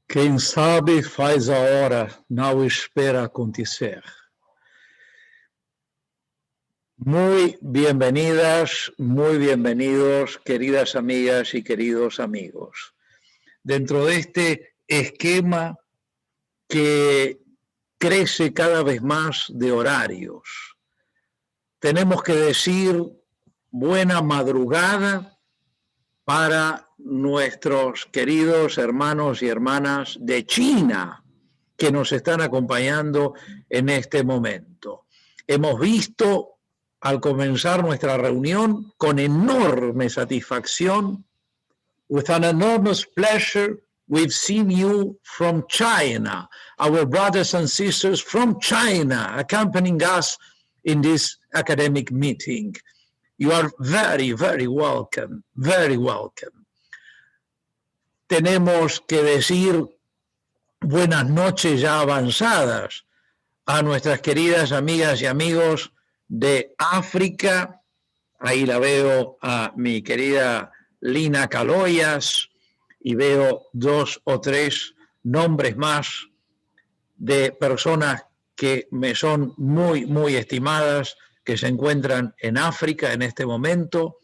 Quem sabe faz a hora, não espera acontecer. Muy bienvenidas, muy bienvenidos, queridas amigas y queridos amigos. Dentro de este esquema que crece cada vez más de horarios, tenemos que decir buena madrugada para nuestros queridos hermanos y hermanas de China que nos están acompañando en este momento. Hemos visto al comenzar nuestra reunión con enorme satisfacción, with an enormous pleasure, we've seen you from China, our brothers and sisters from China, accompanying us in this academic meeting. You are very, very welcome, very welcome. Tenemos que decir buenas noches ya avanzadas a nuestras queridas amigas y amigos de África. Ahí la veo a mi querida Lina Caloyas y veo 2 o 3 nombres más de personas que me son muy, muy estimadas, que se encuentran en África en este momento.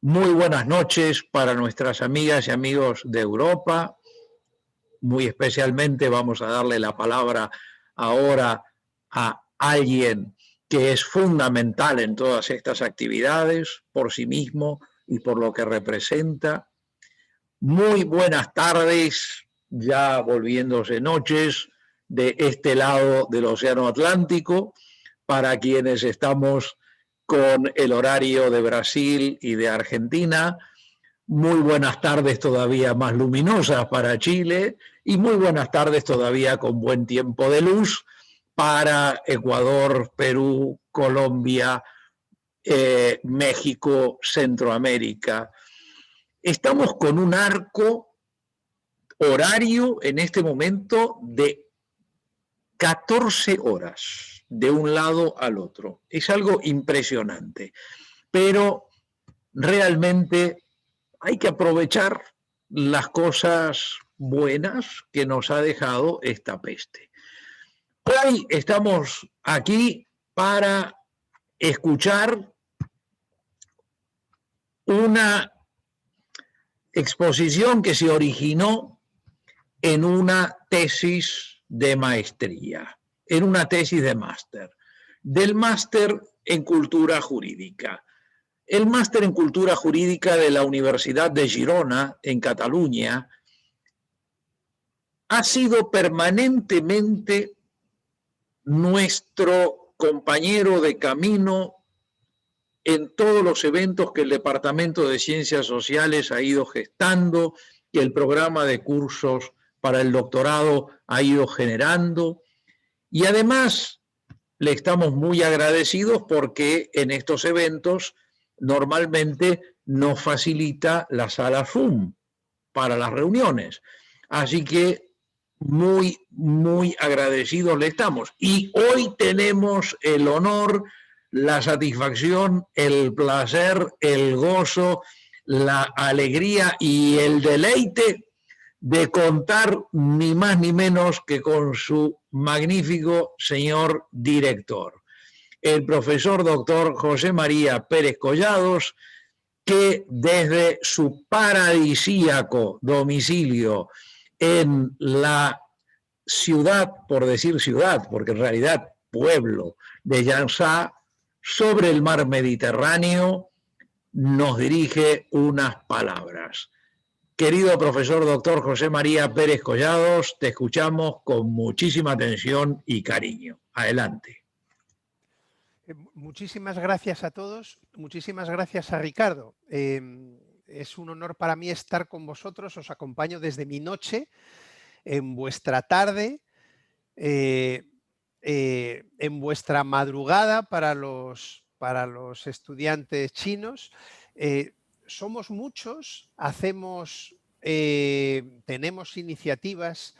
Muy buenas noches para nuestras amigas y amigos de Europa. Muy especialmente vamos a darle la palabra ahora a alguien que es fundamental en todas estas actividades, por sí mismo y por lo que representa. Muy buenas tardes, ya volviéndose noches, de este lado del Océano Atlántico, para quienes estamos con el horario de Brasil y de Argentina. Muy buenas tardes todavía más luminosas para Chile y muy buenas tardes todavía con buen tiempo de luz para Ecuador, Perú, Colombia, México, Centroamérica. Estamos con un arco horario en este momento de 14 horas de un lado al otro. Es algo impresionante, pero realmente hay que aprovechar las cosas buenas que nos ha dejado esta peste. Hoy estamos aquí para escuchar una exposición que se originó en una tesis de maestría, en una tesis de máster, del máster en cultura jurídica. El máster en cultura jurídica de la Universidad de Girona, en Cataluña, ha sido permanentemente nuestro compañero de camino en todos los eventos que el Departamento de Ciencias Sociales ha ido gestando, que el programa de cursos para el doctorado ha ido generando. Y además le estamos muy agradecidos porque en estos eventos normalmente nos facilita la sala Zoom para las reuniones. Así que muy, muy agradecidos le estamos. Y hoy tenemos el honor, la satisfacción, el placer, el gozo, la alegría y el deleite de contar ni más ni menos que con su magnífico señor director, el profesor doctor José María Pérez Collados, que desde su paradisíaco domicilio en la ciudad, por decir ciudad, porque en realidad pueblo de Llançà, sobre el mar Mediterráneo, nos dirige unas palabras. Querido profesor doctor José María Pérez Collados, te escuchamos con muchísima atención y cariño. Adelante. Muchísimas gracias a todos, muchísimas gracias a Ricardo. Es un honor para mí estar con vosotros, os acompaño desde mi noche, en vuestra tarde, en vuestra madrugada para los estudiantes chinos. Somos muchos, tenemos iniciativas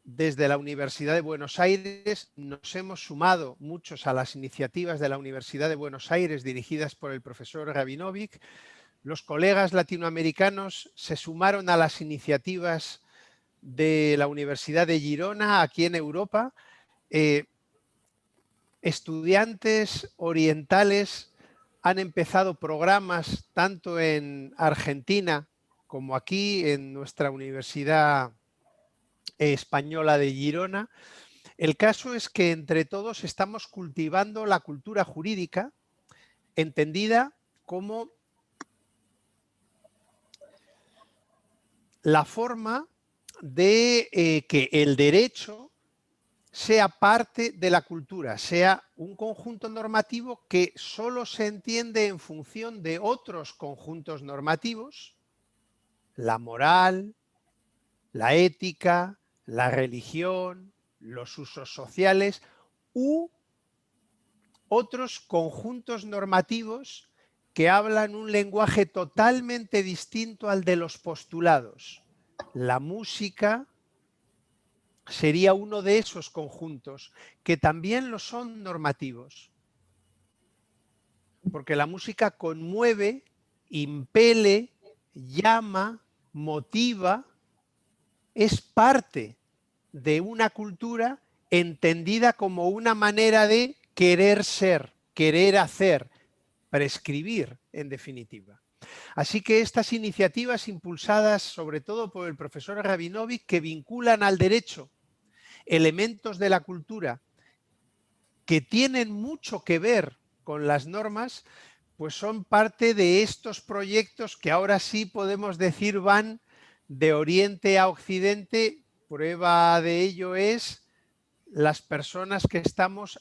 desde la Universidad de Buenos Aires, nos hemos sumado muchos a las iniciativas de la Universidad de Buenos Aires dirigidas por el profesor Rabinovic. Los colegas latinoamericanos se sumaron a las iniciativas de la Universidad de Girona, aquí en Europa, estudiantes orientales han empezado programas tanto en Argentina como aquí en nuestra Universidad Española de Girona. El caso es que entre todos estamos cultivando la cultura jurídica, entendida como la forma de que el derecho sea parte de la cultura, sea un conjunto normativo que solo se entiende en función de otros conjuntos normativos, la moral, la ética, la religión, los usos sociales u otros conjuntos normativos que hablan un lenguaje totalmente distinto al de los postulados. La música sería uno de esos conjuntos, que también lo son normativos. Porque la música conmueve, impele, llama, motiva, es parte de una cultura entendida como una manera de querer ser, querer hacer, prescribir, en definitiva. Así que estas iniciativas impulsadas sobre todo por el profesor Rabinović, que vinculan al derecho elementos de la cultura que tienen mucho que ver con las normas, pues son parte de estos proyectos que ahora sí podemos decir van de Oriente a Occidente. Prueba de ello es las personas que estamos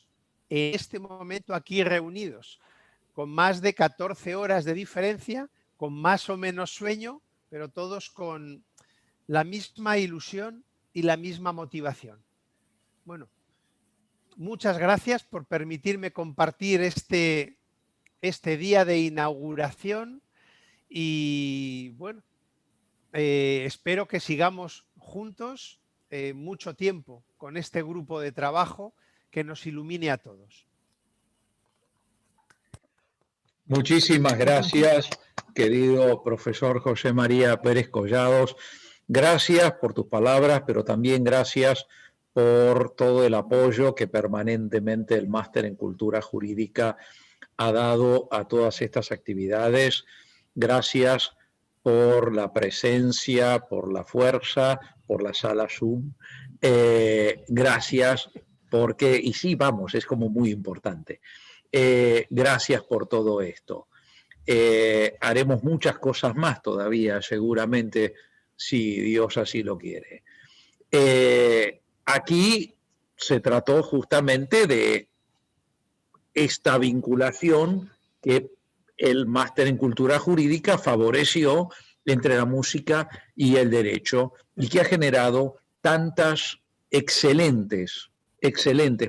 en este momento aquí reunidos, con más de 14 horas de diferencia, con más o menos sueño, pero todos con la misma ilusión y la misma motivación. Bueno, muchas gracias por permitirme compartir este día de inauguración y bueno, espero que sigamos juntos mucho tiempo con este grupo de trabajo que nos ilumine a todos. Muchísimas gracias, querido profesor José María Pérez Collados. Gracias por tus palabras, pero también gracias por todo el apoyo que permanentemente el Máster en Cultura Jurídica ha dado a todas estas actividades. Gracias por la presencia, por la fuerza, por la sala Zoom. Gracias porque, y sí, vamos, es como muy importante. Gracias por todo esto. Haremos muchas cosas más todavía, seguramente, si Dios así lo quiere. Aquí se trató justamente de esta vinculación que el Máster en Cultura Jurídica favoreció entre la música y el derecho y que ha generado tantas excelentes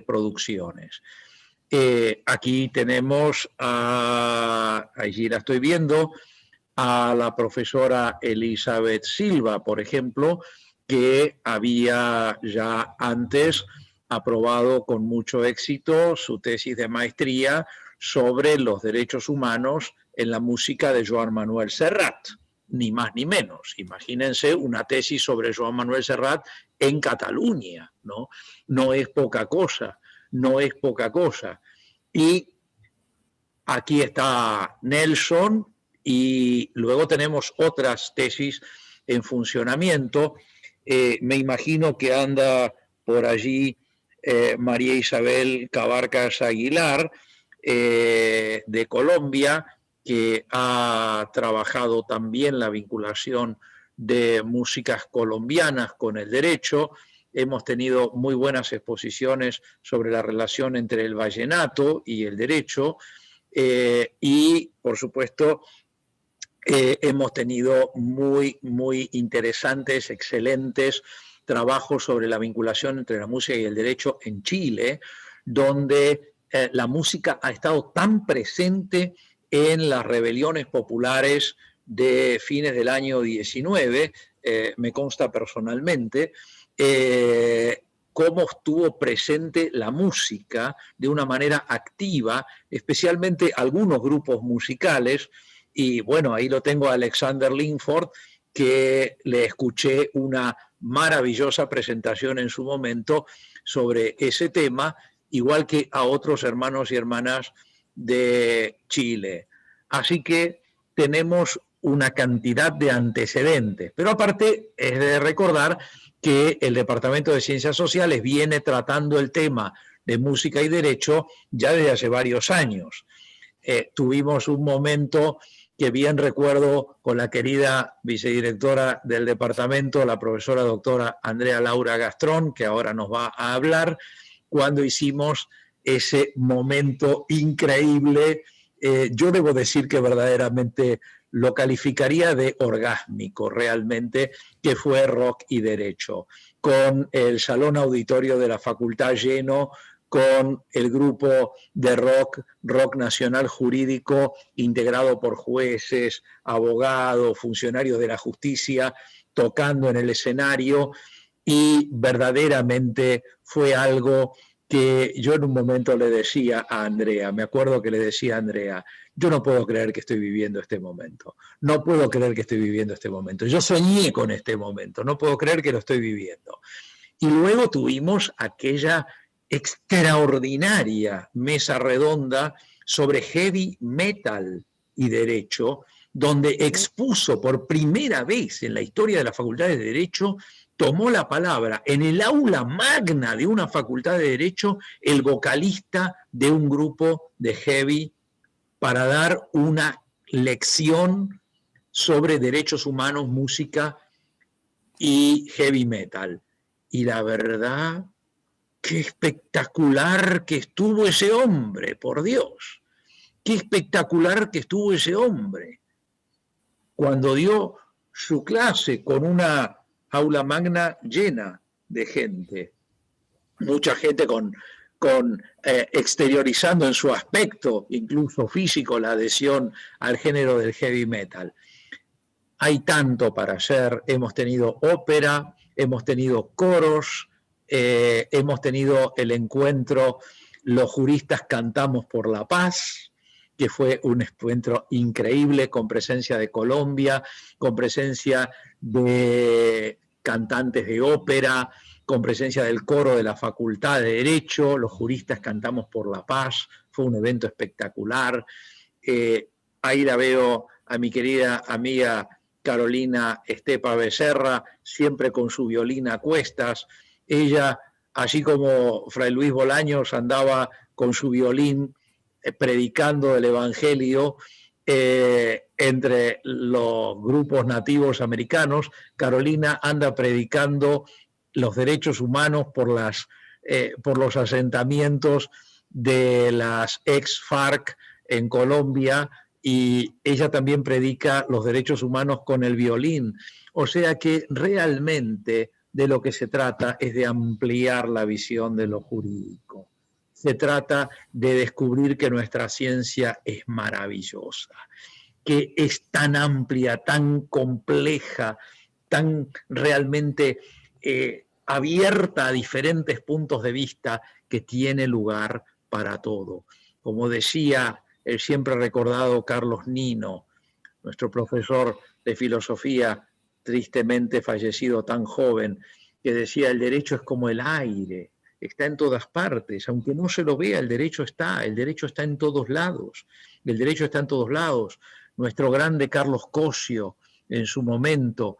producciones. Aquí tenemos, allí la estoy viendo, a la profesora Elizabeth Silva, por ejemplo, que había ya antes aprobado con mucho éxito su tesis de maestría sobre los derechos humanos en la música de Joan Manuel Serrat, ni más ni menos. Imagínense una tesis sobre Joan Manuel Serrat en Cataluña, ¿no? No es poca cosa, no es poca cosa. Y aquí está Nelson y luego tenemos otras tesis en funcionamiento. Me imagino que anda por allí María Isabel Cabarcas Aguilar, de Colombia, que ha trabajado también la vinculación de músicas colombianas con el derecho. Hemos tenido muy buenas exposiciones sobre la relación entre el vallenato y el derecho y, por supuesto, hemos tenido muy interesantes, excelentes trabajos sobre la vinculación entre la música y el derecho en Chile, donde la música ha estado tan presente en las rebeliones populares de fines del año 19, me consta personalmente, cómo estuvo presente la música de una manera activa, especialmente algunos grupos musicales. Y bueno, ahí lo tengo a Alexander Linford, que le escuché una maravillosa presentación en su momento sobre ese tema, igual que a otros hermanos y hermanas de Chile. Así que tenemos una cantidad de antecedentes, pero aparte es de recordar que el Departamento de Ciencias Sociales viene tratando el tema de música y derecho ya desde hace varios años. Tuvimos un momento que bien recuerdo con la querida vicedirectora del departamento, la profesora doctora Andrea Laura Gastrón, que ahora nos va a hablar, cuando hicimos ese momento increíble. Yo debo decir que verdaderamente lo calificaría de orgásmico realmente, que fue Rock y Derecho, con el salón auditorio de la facultad lleno, con el grupo de rock nacional jurídico, integrado por jueces, abogados, funcionarios de la justicia, tocando en el escenario, y verdaderamente fue algo que yo en un momento le decía a Andrea, me acuerdo que le decía a Andrea, yo no puedo creer que estoy viviendo este momento, no puedo creer que estoy viviendo este momento, yo soñé con este momento, no puedo creer que lo estoy viviendo. Y luego tuvimos aquella extraordinaria mesa redonda sobre heavy metal y derecho, donde expuso por primera vez en la historia de la Facultad de Derecho, tomó la palabra en el aula magna de una facultad de Derecho el vocalista de un grupo de heavy para dar una lección sobre derechos humanos, música y heavy metal. Y la verdad, qué espectacular que estuvo ese hombre, por Dios. Qué espectacular que estuvo ese hombre. Cuando dio su clase con una aula magna llena de gente. Mucha gente con exteriorizando en su aspecto, incluso físico, la adhesión al género del heavy metal. Hay tanto para hacer. Hemos tenido ópera, hemos tenido coros, hemos tenido el encuentro Los Juristas Cantamos por la Paz, que fue un encuentro increíble, con presencia de Colombia, con presencia de cantantes de ópera, con presencia del coro de la Facultad de Derecho. Los Juristas Cantamos por la Paz, fue un evento espectacular. Ahí la veo a mi querida amiga Carolina Estepa Becerra, siempre con su violín a cuestas. Ella, así como Fray Luis Bolaños andaba con su violín predicando el Evangelio entre los grupos nativos americanos, Carolina anda predicando los derechos humanos por los asentamientos de las ex-FARC en Colombia, y ella también predica los derechos humanos con el violín. O sea que realmente de lo que se trata es de ampliar la visión de lo jurídico. Se trata de descubrir que nuestra ciencia es maravillosa, que es tan amplia, tan compleja, tan realmente abierta a diferentes puntos de vista, que tiene lugar para todo. Como decía el siempre recordado Carlos Nino, nuestro profesor de filosofía, tristemente fallecido tan joven, que decía: el derecho es como el aire, está en todas partes, aunque no se lo vea, el derecho está en todos lados, el derecho está en todos lados. Nuestro grande Carlos Cosio, en su momento,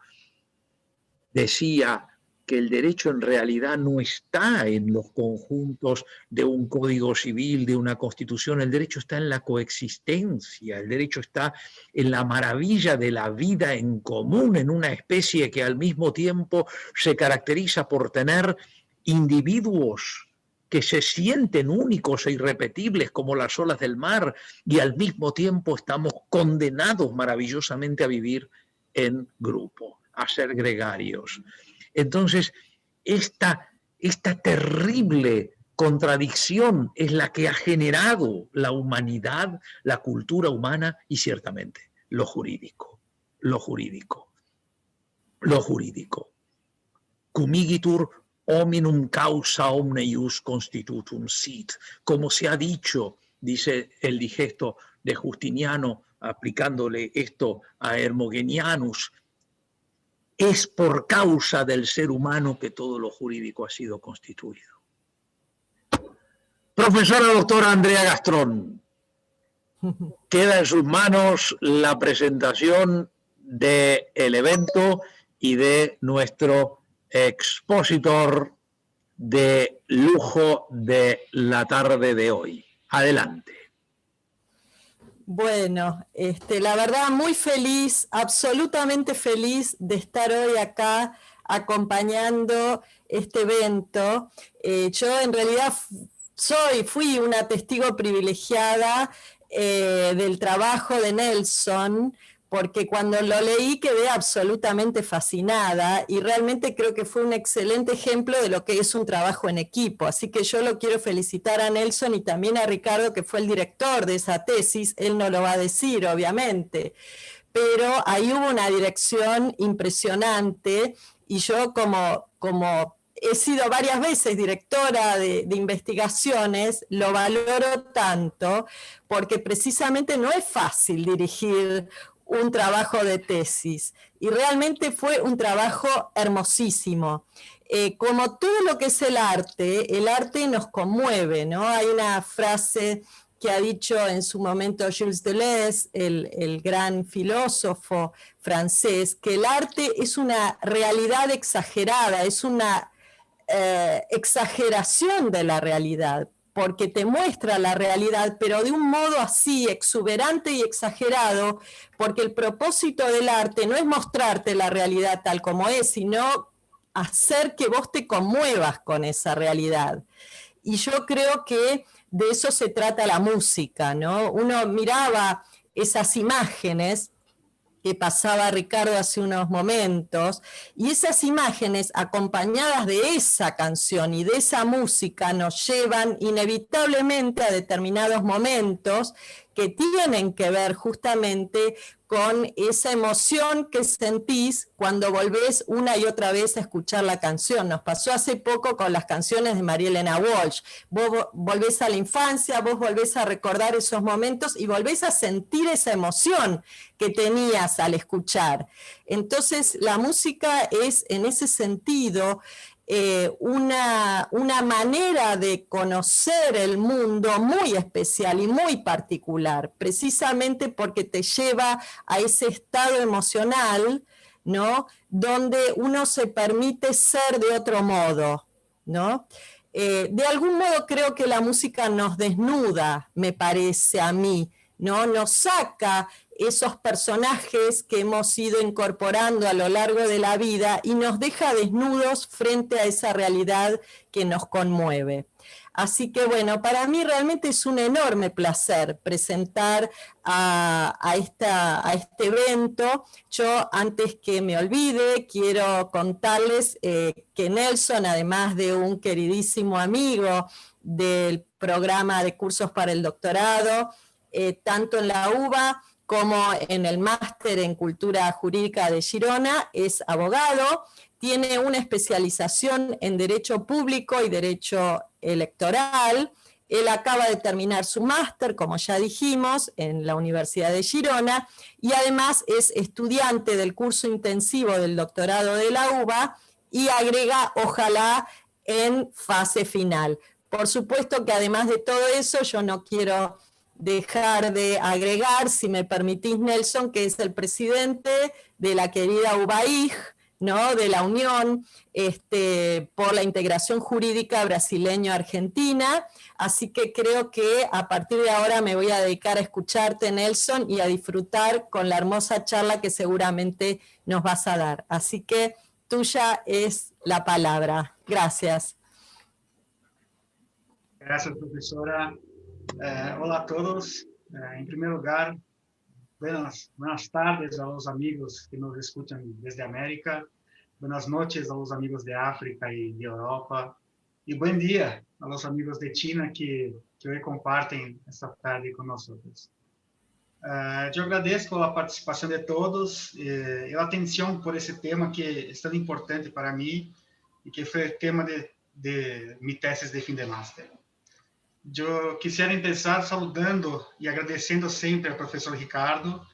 decía que el derecho en realidad no está en los conjuntos de un código civil, de una constitución. El derecho está en la coexistencia, el derecho está en la maravilla de la vida en común, en una especie que al mismo tiempo se caracteriza por tener individuos que se sienten únicos e irrepetibles como las olas del mar, y al mismo tiempo estamos condenados maravillosamente a vivir en grupo, a ser gregarios. Entonces, esta terrible contradicción es la que ha generado la humanidad, la cultura humana y ciertamente lo jurídico. Cumigitur hominum causa omne ius constitutum sit. Como se ha dicho, dice el digesto de Justiniano, aplicándole esto a Hermogenianus, es por causa del ser humano que todo lo jurídico ha sido constituido. Profesora doctora Andrea Gastrón, queda en sus manos la presentación del evento y de nuestro expositor de lujo de la tarde de hoy. Adelante. Bueno, la verdad muy feliz, absolutamente feliz de estar hoy acá acompañando este evento. Yo en realidad fui una testigo privilegiada del trabajo de Nelson, porque cuando lo leí quedé absolutamente fascinada y realmente creo que fue un excelente ejemplo de lo que es un trabajo en equipo. Así que yo lo quiero felicitar a Nelson y también a Ricardo, que fue el director de esa tesis. Él no lo va a decir, obviamente, pero ahí hubo una dirección impresionante y yo como he sido varias veces directora de investigaciones, lo valoro tanto porque precisamente no es fácil dirigir un trabajo de tesis y realmente fue un trabajo hermosísimo. Como todo lo que es el arte nos conmueve, ¿no? Hay una frase que ha dicho en su momento Gilles Deleuze, el gran filósofo francés, que el arte es una realidad exagerada, es una exageración de la realidad, porque te muestra la realidad, pero de un modo así, exuberante y exagerado, porque el propósito del arte no es mostrarte la realidad tal como es, sino hacer que vos te conmuevas con esa realidad. Y yo creo que de eso se trata la música, ¿no? Uno miraba esas imágenes que pasaba Ricardo hace unos momentos, y esas imágenes acompañadas de esa canción y de esa música nos llevan inevitablemente a determinados momentos que tienen que ver justamente con esa emoción que sentís cuando volvés una y otra vez a escuchar la canción. Nos pasó hace poco con las canciones de María Elena Walsh. Vos volvés a la infancia, vos volvés a recordar esos momentos y volvés a sentir esa emoción que tenías al escuchar. Entonces, la música es, en ese sentido, una manera de conocer el mundo muy especial y muy particular, precisamente porque te lleva a ese estado emocional, ¿no? Donde uno se permite ser de otro modo, ¿no? De algún modo creo que la música nos desnuda, me parece a mí, ¿no? Nos saca esos personajes que hemos ido incorporando a lo largo de la vida y nos deja desnudos frente a esa realidad que nos conmueve. Así que bueno, para mí realmente es un enorme placer presentar a este evento. Yo, antes que me olvide, quiero contarles que Nelson, además de un queridísimo amigo del programa de cursos para el doctorado, tanto en la UBA como en el máster en Cultura Jurídica de Girona, es abogado, tiene una especialización en Derecho Público y Derecho Electoral. Él acaba de terminar su máster, como ya dijimos, en la Universidad de Girona, y además es estudiante del curso intensivo del doctorado de la UBA y agrega, ojalá, en fase final. Por supuesto que además de todo eso, yo no quiero dejar de agregar, si me permitís, Nelson, que es el presidente de la querida UBAIG, ¿no? De la Unión por la Integración Jurídica Brasileño-Argentina. Así que creo que a partir de ahora me voy a dedicar a escucharte, Nelson, y a disfrutar con la hermosa charla que seguramente nos vas a dar. Así que tuya es la palabra. Gracias. Gracias, profesora. Hola a todos. En primer lugar, buenas tardes a los amigos que nos escuchan desde América. Buenas noches a los amigos de África y de Europa. Y buen día a los amigos de China que hoy comparten esta tarde con nosotros. Yo agradezco la participación de todos y la atención por ese tema que es tan importante para mí y que fue el tema de mi tesis de fin de máster. Eu quisiera empezar saludando e agradecendo sempre ao professor Ricardo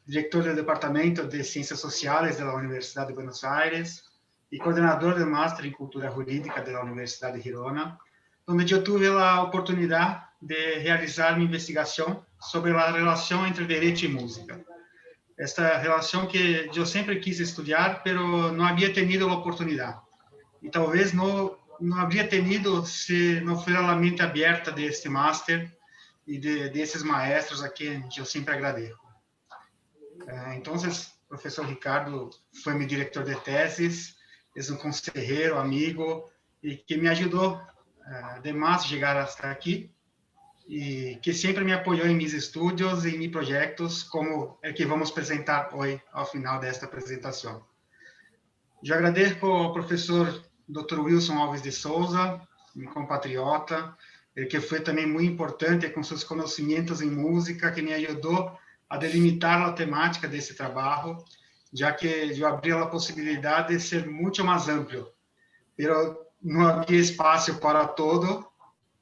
director del Departamento de Ciencias Sociales de la Universidad de Buenos Aires y coordinador del Máster en Cultura Jurídica de la Universidad de Girona, donde yo tuve la oportunidad de realizar mi investigación sobre la relación entre derecho y música. Esta relación que yo siempre quise estudiar, pero no había tenido la oportunidad. Y tal vez no habría tenido si no fuera la mente abierta de este máster y de esos maestros a quien yo siempre agradezco. Entonces, o professor Ricardo foi meu diretor de tesis, é um conselheiro, amigo, e que me ajudou demais a chegar até aqui, e que sempre me apoiou em meus estudos e em meus projetos, como é que vamos apresentar hoje, ao final desta apresentação. Eu agradeço ao professor Dr. Wilson Alves de Souza, meu compatriota, que foi também muito importante com seus conhecimentos em música, que me ajudou a delimitar a temática desse trabalho, já que eu abri a possibilidade de ser muito mais amplo, mas não havia espaço para todo,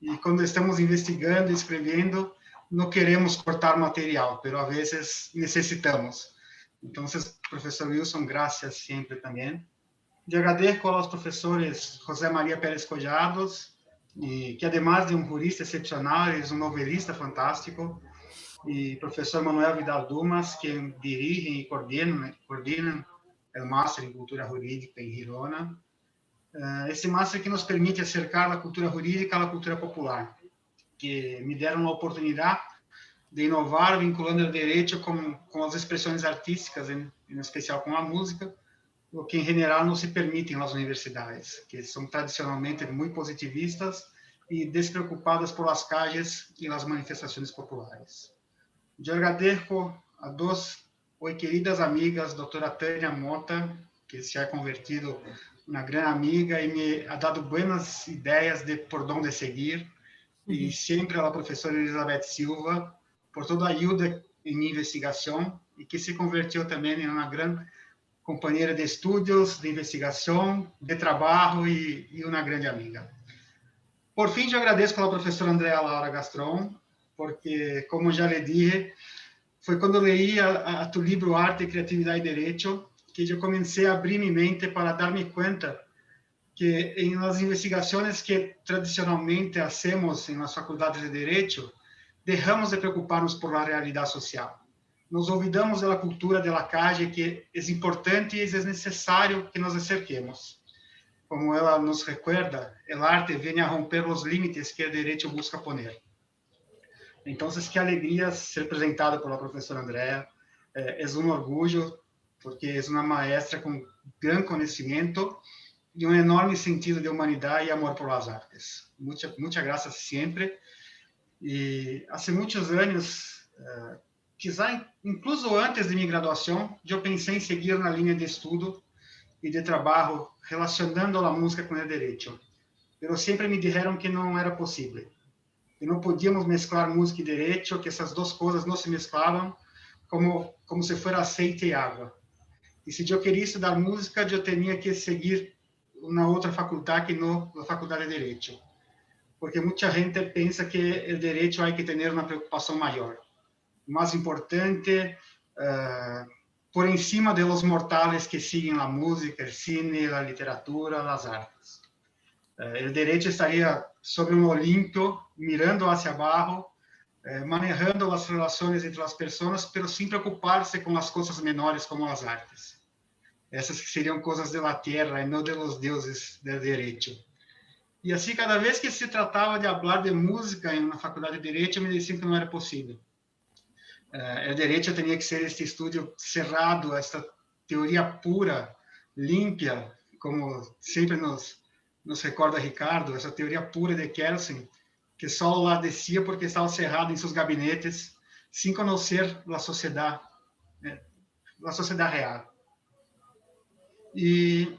e quando estamos investigando e escrevendo, não queremos cortar material, mas às vezes necessitamos. Então, professor Wilson, graças sempre também. Eu agradeço aos professores José Maria Pérez Collados, e que, además de jurista excepcional, é novelista fantástico, e professor Manuel Vidal Dumas, que dirigem e coordenam o Máster em Cultura Jurídica em Girona. Esse Máster que nos permite acercar a cultura jurídica à cultura popular, que me deram a oportunidade de inovar vinculando o direito com as expressões artísticas, em especial com a música, o que em geral não se permite nas universidades, que são tradicionalmente muito positivistas e despreocupadas por las calles e as manifestações populares. Eu agradeço a duas queridas amigas, doutora Tânia Mota, que se ha convertido em uma grande amiga e me ha dado boas ideias de por onde seguir, e sempre a professora Elizabeth Silva, por toda a ajuda em minha investigação, e que se convertiu também em uma grande companheira de estudos, de investigação, de trabalho e uma grande amiga. Por fim, eu agradeço a professora Andrea Laura Gastron, porque, como já lhe dije, foi quando leí a tu livro Arte, Criatividade e Direito que eu comecei a abrir minha mente para dar-me conta que em las investigações que tradicionalmente hacemos em las faculdades de Direito, deixamos de preocupar-nos por la realidade social. Nos olvidamos da cultura de la calle, que é importante e é necessário que nos acerquemos. Como ela nos recuerda, o arte vem a romper os limites que o direito busca poner. Então, que alegria ser apresentada pela professora Andrea. É um orgulho, porque é uma maestra com grande conhecimento e um enorme sentido de humanidade e amor por las artes. Muitas graças sempre. E há muitos anos, quizá incluso antes de minha graduação, eu pensei em seguir na linha de estudo e de trabalho relacionando a música com o direito. Mas sempre me disseram que não era possível. Que não podíamos mesclar música e direito, que essas duas coisas não se mesclavam como se fosse aceite e água. E se eu queria estudar música, eu tinha que seguir uma outra faculdade que não a faculdade de direito. Porque muita gente pensa que o direito há que ter uma preocupação maior. Mais importante, por encima de los mortales que seguem a música, o cine, a literatura, as artes. O direito estaria sobre um Olimpo, mirando hacia abaixo, manejando as relações entre as pessoas, mas sem preocupar-se com as coisas menores como as artes. Essas que seriam coisas da terra e não de los deuses do direito. E assim, cada vez que se tratava de falar de música em uma faculdade de direito, me diziam que não era possível. O direito tinha que ser este estudo cerrado, esta teoria pura, límpia, como sempre nos recorda Ricardo, essa teoria pura de Kelsen, que só lá descia porque estava cerrado em seus gabinetes, sem conhecer a sociedade real. E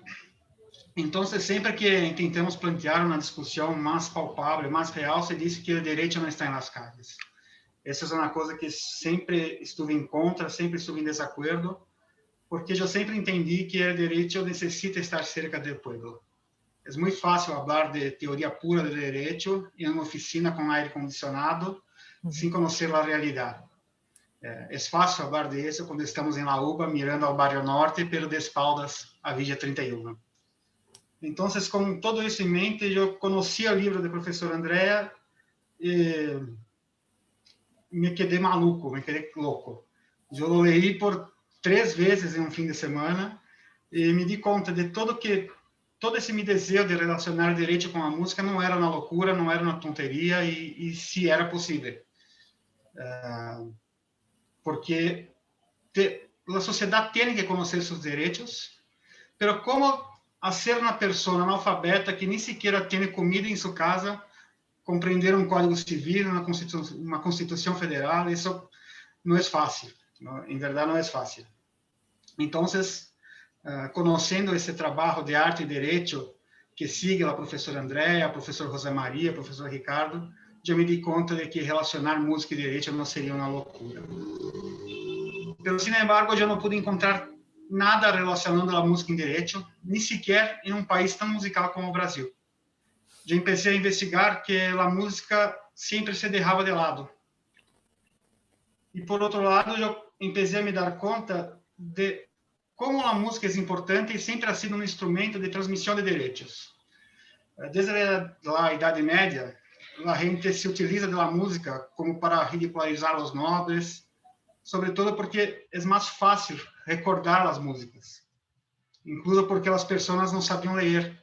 então, sempre que tentamos plantear uma discussão mais palpável, mais real, se diz que o direito não está nas calles. Essa é uma coisa que sempre estive em contra, sempre estive em desacordo, porque eu sempre entendi que o direito necessita estar cerca do povo. É muito fácil falar de teoria pura do direito em uma oficina com ar condicionado, sem conhecer a realidade. É fácil falar disso quando estamos em La Uba, mirando ao Barrio Norte, pero de espaldas à Villa 31. Então, com todo isso em mente, eu conheci o livro do professor Andrea e me quedei maluco, me quedei louco. Eu lo leí por 3 vezes em um fim de semana e me di conta de todo esse meu desejo de relacionar direito com a música não era uma loucura, não era uma tonteria e se era possível. Porque a sociedade tem que conhecer seus direitos, mas como ser uma pessoa analfabeta que nem sequer tem comida em sua casa, compreender um código civil, uma constituição federal, isso não é fácil, não, em verdade não é fácil. Então, conhecendo esse trabalho de arte e direito que sigue a professora Andrea, a professor José Maria, o professor Ricardo, eu me di conta de que relacionar música e direito não seria uma loucura. Mas, sin embargo, eu não pude encontrar nada relacionando a música em direito, nem sequer em um país tão musical como o Brasil. Eu comecei a investigar que a música sempre se deixava de lado. E, por outro lado, eu comecei a me dar conta de como a música é importante e sempre ha sido um instrumento de transmissão de direitos. Desde a Idade Média, a gente se utiliza da música como para ridicularizar os nobres, sobretudo porque é mais fácil recordar as músicas, incluso porque as pessoas não sabiam ler.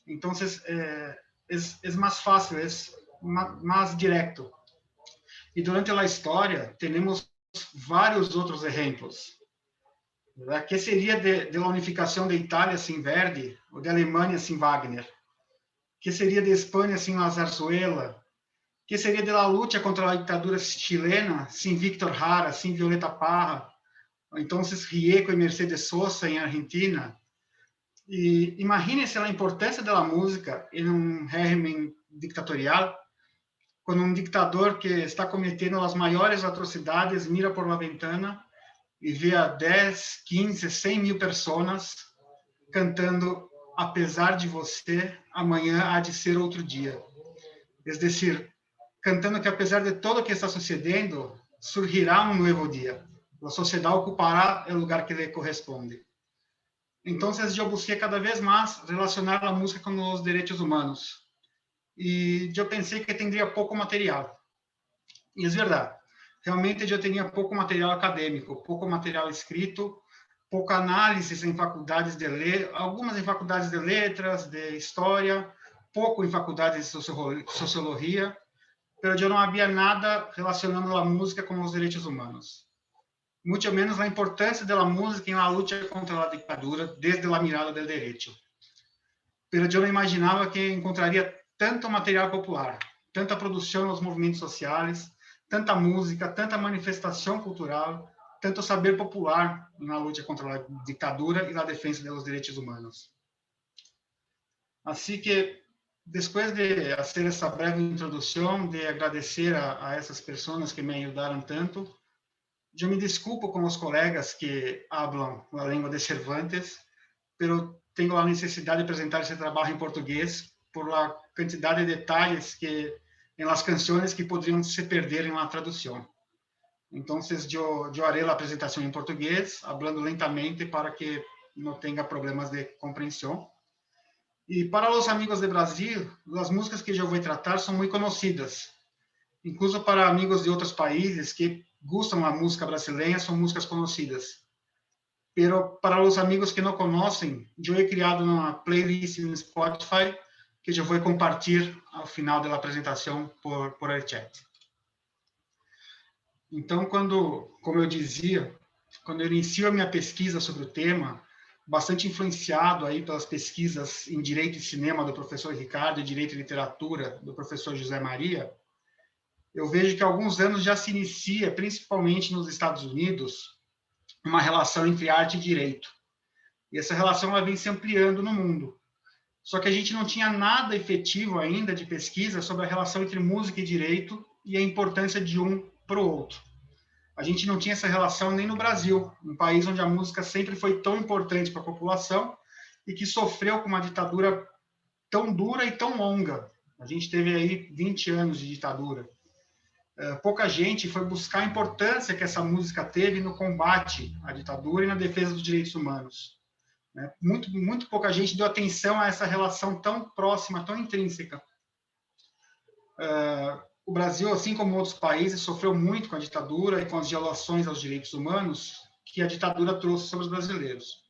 Então, é mais fácil, é mais direto. E durante a história, temos vários outros exemplos. Que seria de unificação da Itália sem Verdi, ou da Alemanha sem Wagner? Que seria de Espanha sem La Zarzuela? Que seria da luta contra a ditadura chilena sem Víctor Jara, sem Violeta Parra? Ou então Rieco e Mercedes Sosa em Argentina? E imagine-se a importância da música em um regime dictatorial, quando um ditador que está cometendo as maiores atrocidades mira por uma ventana e vê a 10, 15, 100 mil pessoas cantando apesar de você, amanhã há de ser outro dia. É decir, cantando que apesar de tudo o que está sucedendo, surgirá um novo dia. A sociedade ocupará o lugar que lhe corresponde. Então, eu busquei cada vez mais relacionar a música com os direitos humanos. E eu pensei que teria pouco material. E é verdade. Realmente eu tinha pouco material acadêmico, pouco material escrito, pouca análise em faculdades de letras, algumas em faculdades de letras, de história, pouco em faculdades de sociologia, mas eu não havia nada relacionando a música com os direitos humanos. Muito menos a importância da música na luta contra a ditadura desde a mirada do direito. Mas eu não imaginava que encontraria tanto material popular, tanta produção nos movimentos sociais, tanta música, tanta manifestação cultural, tanto saber popular na luta contra a ditadura e na defesa dos direitos humanos. Assim que, depois de fazer essa breve introdução, de agradecer a essas pessoas que me ajudaram tanto, eu me desculpo com os colegas que falam a língua de Cervantes, mas tenho a necessidade de apresentar esse trabalho em português por a quantidade de detalhes que em las canções que poderiam se perder em uma tradução. Então, eu harei a apresentação em português, falando lentamente para que não tenha problemas de compreensão. E para os amigos de Brasil, as músicas que eu vou tratar são muito conhecidas, incluso para amigos de outros países que gostam da música brasileira, são músicas conhecidas. Pero para os amigos que não conhecem, eu he criado uma playlist no Spotify que eu vou compartilhar ao final da apresentação por el chat. Então, como eu dizia, quando eu inicio a minha pesquisa sobre o tema, bastante influenciado aí pelas pesquisas em Direito e Cinema do professor Ricardo e Direito e Literatura do professor José Maria, eu vejo que há alguns anos já se inicia, principalmente nos Estados Unidos, uma relação entre arte e direito. E essa relação ela vem se ampliando no mundo. Só que a gente não tinha nada efetivo ainda de pesquisa sobre a relação entre música e direito e a importância de um para o outro. A gente não tinha essa relação nem no Brasil, um país onde a música sempre foi tão importante para a população e que sofreu com uma ditadura tão dura e tão longa. A gente teve aí 20 anos de ditadura. pouca gente foi buscar a importância que essa música teve no combate à ditadura e na defesa dos direitos humanos. Muito pouca gente deu atenção a essa relação tão próxima, tão intrínseca. O Brasil, assim como outros países, sofreu muito com a ditadura e com as violações aos direitos humanos que a ditadura trouxe sobre os brasileiros.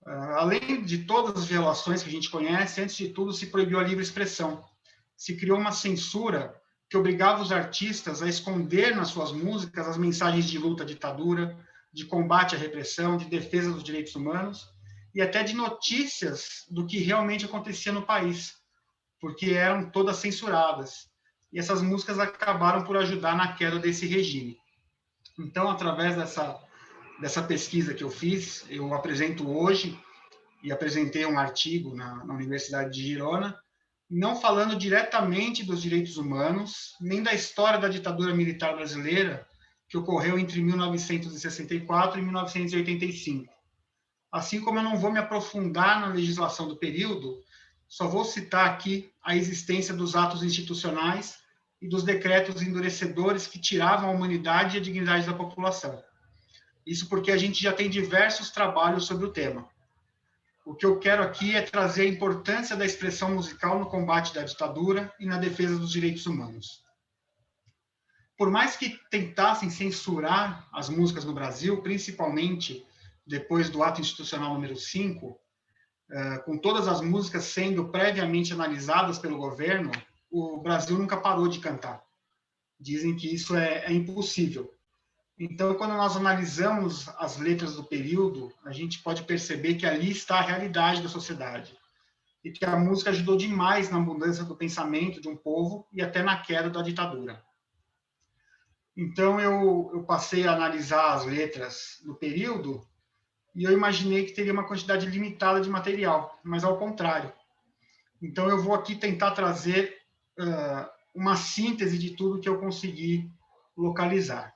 Além de todas as violações que a gente conhece, antes de tudo, se proibiu a livre expressão. Se criou uma censura que obrigava os artistas a esconder nas suas músicas as mensagens de luta à ditadura, de combate à repressão, de defesa dos direitos humanos e até de notícias do que realmente acontecia no país, porque eram todas censuradas. E essas músicas acabaram por ajudar na queda desse regime. Então, através dessa pesquisa que eu fiz, eu apresento hoje, e apresentei um artigo na Universidade de Girona, não falando diretamente dos direitos humanos, nem da história da ditadura militar brasileira, que ocorreu entre 1964 e 1985. Assim como eu não vou me aprofundar na legislação do período, só vou citar aqui a existência dos atos institucionais e dos decretos endurecedores que tiravam a humanidade e a dignidade da população. Isso porque a gente já tem diversos trabalhos sobre o tema. O que eu quero aqui é trazer a importância da expressão musical no combate da ditadura e na defesa dos direitos humanos. Por mais que tentassem censurar as músicas no Brasil, principalmente depois do ato institucional número 5, com todas as músicas sendo previamente analisadas pelo governo, o Brasil nunca parou de cantar. Dizem que isso é impossível. Então, quando nós analisamos as letras do período, a gente pode perceber que ali está a realidade da sociedade e que a música ajudou demais na mudança do pensamento de um povo e até na queda da ditadura. Então, eu passei a analisar as letras do período e eu imaginei que teria uma quantidade limitada de material, mas ao contrário. Então, eu vou aqui tentar trazer uma síntese de tudo que eu consegui localizar.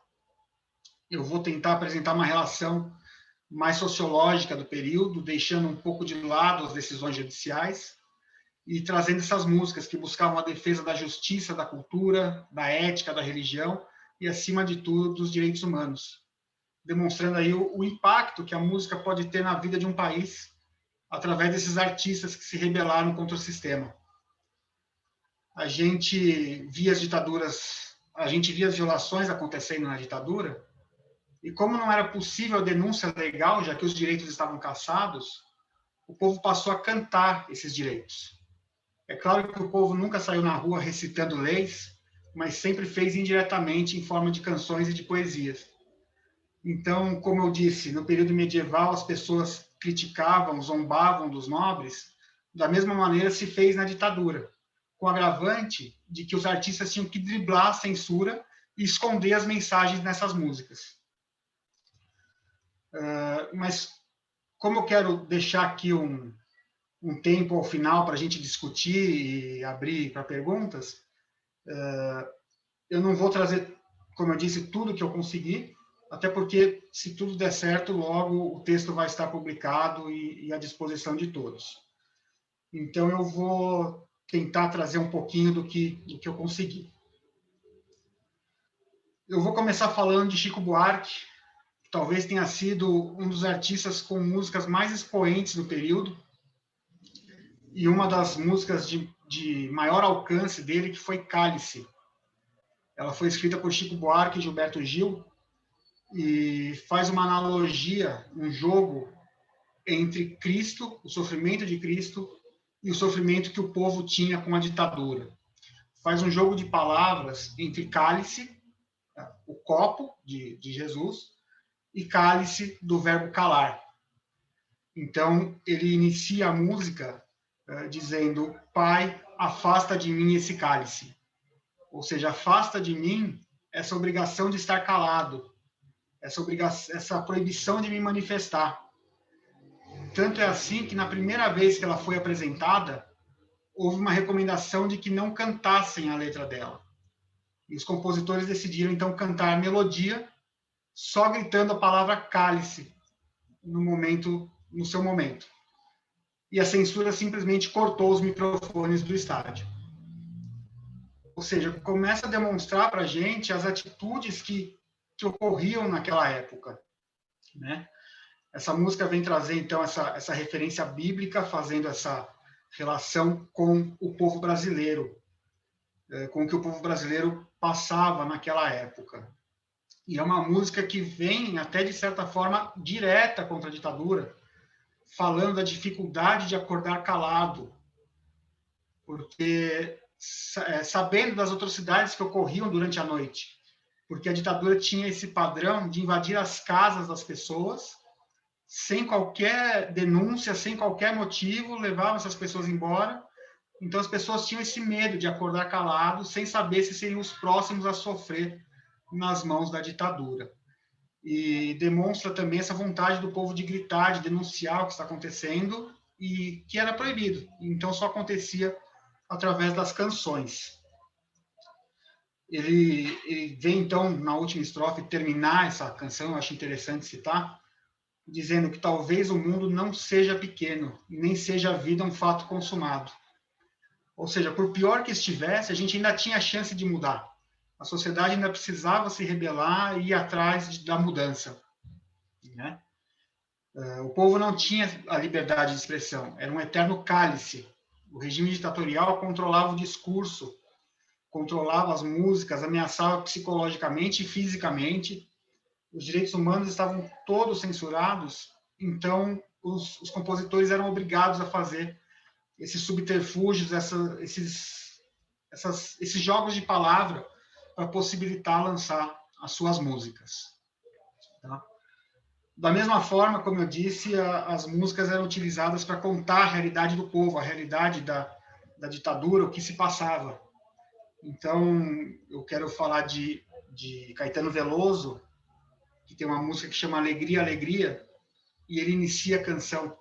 Eu vou tentar apresentar uma relação mais sociológica do período, deixando um pouco de lado as decisões judiciais e trazendo essas músicas que buscavam a defesa da justiça, da cultura, da ética, da religião e, acima de tudo, dos direitos humanos, demonstrando aí o impacto que a música pode ter na vida de um país através desses artistas que se rebelaram contra o sistema. A gente via as ditaduras, a gente via as violações acontecendo na ditadura, e como não era possível a denúncia legal, já que os direitos estavam cassados, o povo passou a cantar esses direitos. É claro que o povo nunca saiu na rua recitando leis, mas sempre fez indiretamente em forma de canções e de poesias. Então, como eu disse, no período medieval as pessoas criticavam, zombavam dos nobres, da mesma maneira se fez na ditadura, com o agravante de que os artistas tinham que driblar a censura e esconder as mensagens nessas músicas. Mas, como eu quero deixar aqui um tempo ao final para a gente discutir e abrir para perguntas, eu não vou trazer, como eu disse, tudo que eu consegui, até porque, se tudo der certo, logo o texto vai estar publicado e à disposição de todos. Então, eu vou tentar trazer um pouquinho do que eu consegui. Eu vou começar falando de Chico Buarque, que talvez tenha sido um dos artistas com músicas mais expoentes do período, e uma das músicas de maior alcance dele, que foi Cálice. Ela foi escrita por Chico Buarque e Gilberto Gil, e faz uma analogia, um jogo entre Cristo, o sofrimento de Cristo, e o sofrimento que o povo tinha com a ditadura. Faz um jogo de palavras entre cálice, o copo de Jesus, e cálice do verbo calar. Então, ele inicia a música dizendo: Pai, afasta de mim esse cálice. Ou seja, afasta de mim essa obrigação de estar calado, essa proibição de me manifestar. Tanto é assim que, na primeira vez que ela foi apresentada, houve uma recomendação de que não cantassem a letra dela. E os compositores decidiram, então, cantar a melodia, só gritando a palavra cálice no seu momento. E a censura simplesmente cortou os microfones do estádio. ou seja, começa a demonstrar para a gente as atitudes que ocorriam naquela época, né? Essa música vem trazer, então, essa referência bíblica, fazendo essa relação com o povo brasileiro, com o que o povo brasileiro passava naquela época. E é uma música que vem, até de certa forma, direta contra a ditadura, falando da dificuldade de acordar calado, porque sabendo das atrocidades que ocorriam durante a noite, porque a ditadura tinha esse padrão de invadir as casas das pessoas, sem qualquer denúncia, sem qualquer motivo, levavam essas pessoas embora. Então as pessoas tinham esse medo de acordar calado, sem saber se seriam os próximos a sofrer nas mãos da ditadura. E demonstra também essa vontade do povo de gritar, de denunciar o que está acontecendo, e que era proibido. Então só acontecia através das canções. Ele vem, então, na última estrofe, terminar essa canção, eu acho interessante citar, dizendo que talvez o mundo não seja pequeno, e nem seja a vida um fato consumado. Ou seja, por pior que estivesse, a gente ainda tinha chance de mudar. A sociedade ainda precisava se rebelar e ir atrás da mudança, né? O povo não tinha a liberdade de expressão, era um eterno cálice. O regime ditatorial controlava o discurso, controlava as músicas, ameaçava psicologicamente e fisicamente. Os direitos humanos estavam todos censurados, então os compositores eram obrigados a fazer esses subterfúgios, esses jogos de palavra para possibilitar lançar as suas músicas. Tá? Da mesma forma, como eu disse, as músicas eram utilizadas para contar a realidade do povo, a realidade da ditadura, o que se passava. Então, eu quero falar de Caetano Veloso, que tem uma música que chama Alegria, Alegria, e ele inicia a canção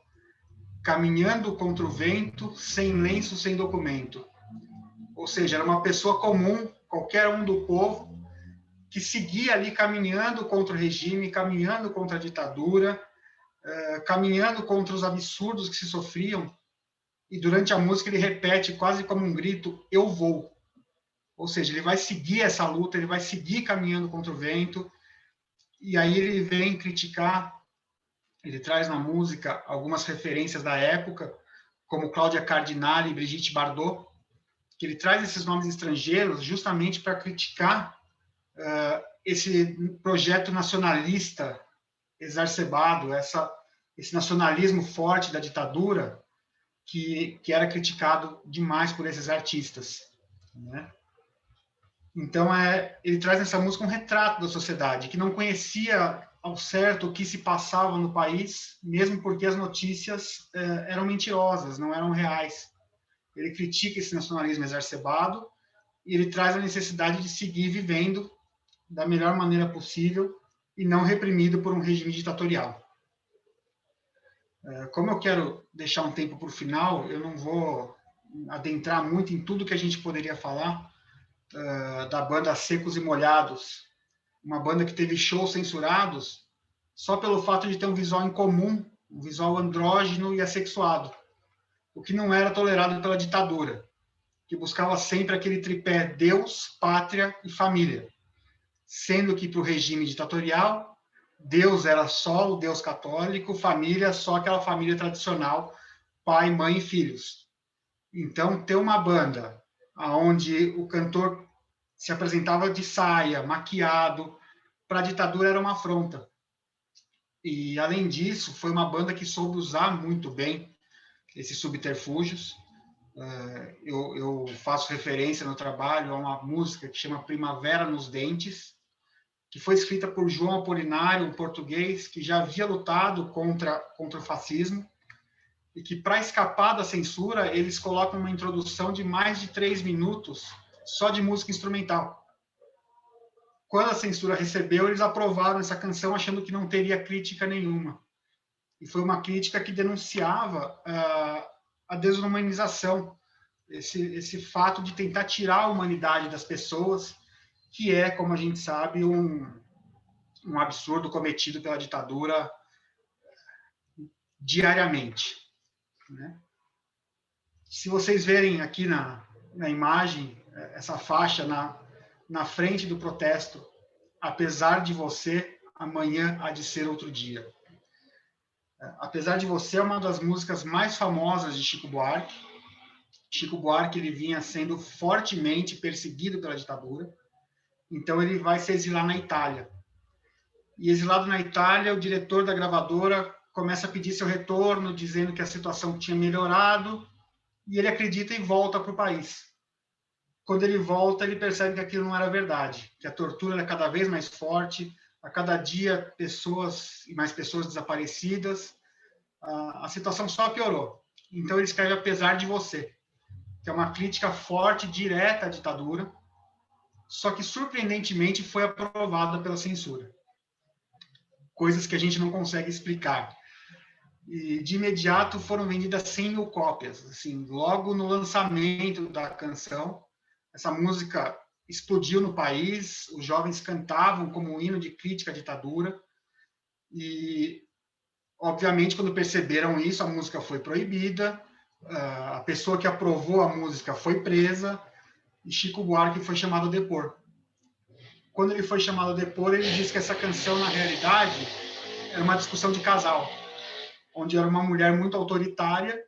caminhando contra o vento, sem lenço, sem documento. Ou seja, era uma pessoa comum, qualquer um do povo, que seguia ali caminhando contra o regime, caminhando contra a ditadura, caminhando contra os absurdos que se sofriam, e durante a música ele repete quase como um grito, eu vou. Ou seja, ele vai seguir essa luta, ele vai seguir caminhando contra o vento, e aí ele vem criticar, ele traz na música algumas referências da época, como Cláudia Cardinale e Brigitte Bardot, que ele traz esses nomes estrangeiros justamente para criticar esse projeto nacionalista exacerbado, esse nacionalismo forte da ditadura, que era criticado demais por esses artistas, né? Então, ele traz nessa música um retrato da sociedade, que não conhecia ao certo o que se passava no país, mesmo porque as notícias eram mentirosas, não eram reais. Ele critica esse nacionalismo exacerbado e ele traz a necessidade de seguir vivendo da melhor maneira possível e não reprimido por um regime ditatorial. Como eu quero deixar um tempo para o final, eu não vou adentrar muito em tudo que a gente poderia falar da banda Secos e Molhados, uma banda que teve shows censurados só pelo fato de ter um visual incomum, um visual andrógeno e assexuado, o que não era tolerado pela ditadura, que buscava sempre aquele tripé Deus, pátria e família, sendo que para o regime ditatorial, Deus era só o Deus católico, família só aquela família tradicional, pai, mãe e filhos. Então, ter uma banda onde o cantor se apresentava de saia, maquiado, para a ditadura era uma afronta. E, além disso, foi uma banda que soube usar muito bem esses subterfúgios. Eu faço referência no trabalho a uma música que chama Primavera nos Dentes, que foi escrita por João Apolinário, um português que já havia lutado contra o fascismo, e que, para escapar da censura, eles colocam uma introdução de mais de 3 minutos só de música instrumental. Quando a censura recebeu, eles aprovaram essa canção achando que não teria crítica nenhuma. E foi uma crítica que denunciava a desumanização, esse fato de tentar tirar a humanidade das pessoas, que é, como a gente sabe, um absurdo cometido pela ditadura diariamente, né? Se vocês verem aqui na imagem, essa faixa na frente do protesto, apesar de você, amanhã há de ser outro dia. Apesar de você é uma das músicas mais famosas de Chico Buarque. Chico Buarque ele vinha sendo fortemente perseguido pela ditadura, então ele vai se exilar na Itália. E exilado na Itália, o diretor da gravadora começa a pedir seu retorno, dizendo que a situação tinha melhorado, e ele acredita e volta para o país. Quando ele volta, ele percebe que aquilo não era verdade, que a tortura era cada vez mais forte, a cada dia pessoas e mais pessoas desaparecidas, a situação só piorou. Então ele escreve Apesar de Você, que é uma crítica forte, direta à ditadura, só que surpreendentemente foi aprovada pela censura. Coisas que a gente não consegue explicar. E de imediato foram vendidas 100 mil cópias, assim, logo no lançamento da canção. Essa música explodiu no país, os jovens cantavam como um hino de crítica à ditadura, e, obviamente, quando perceberam isso, a música foi proibida, a pessoa que aprovou a música foi presa, e Chico Buarque foi chamado a depor. Quando ele foi chamado a depor, ele disse que essa canção, na realidade, era uma discussão de casal, onde era uma mulher muito autoritária,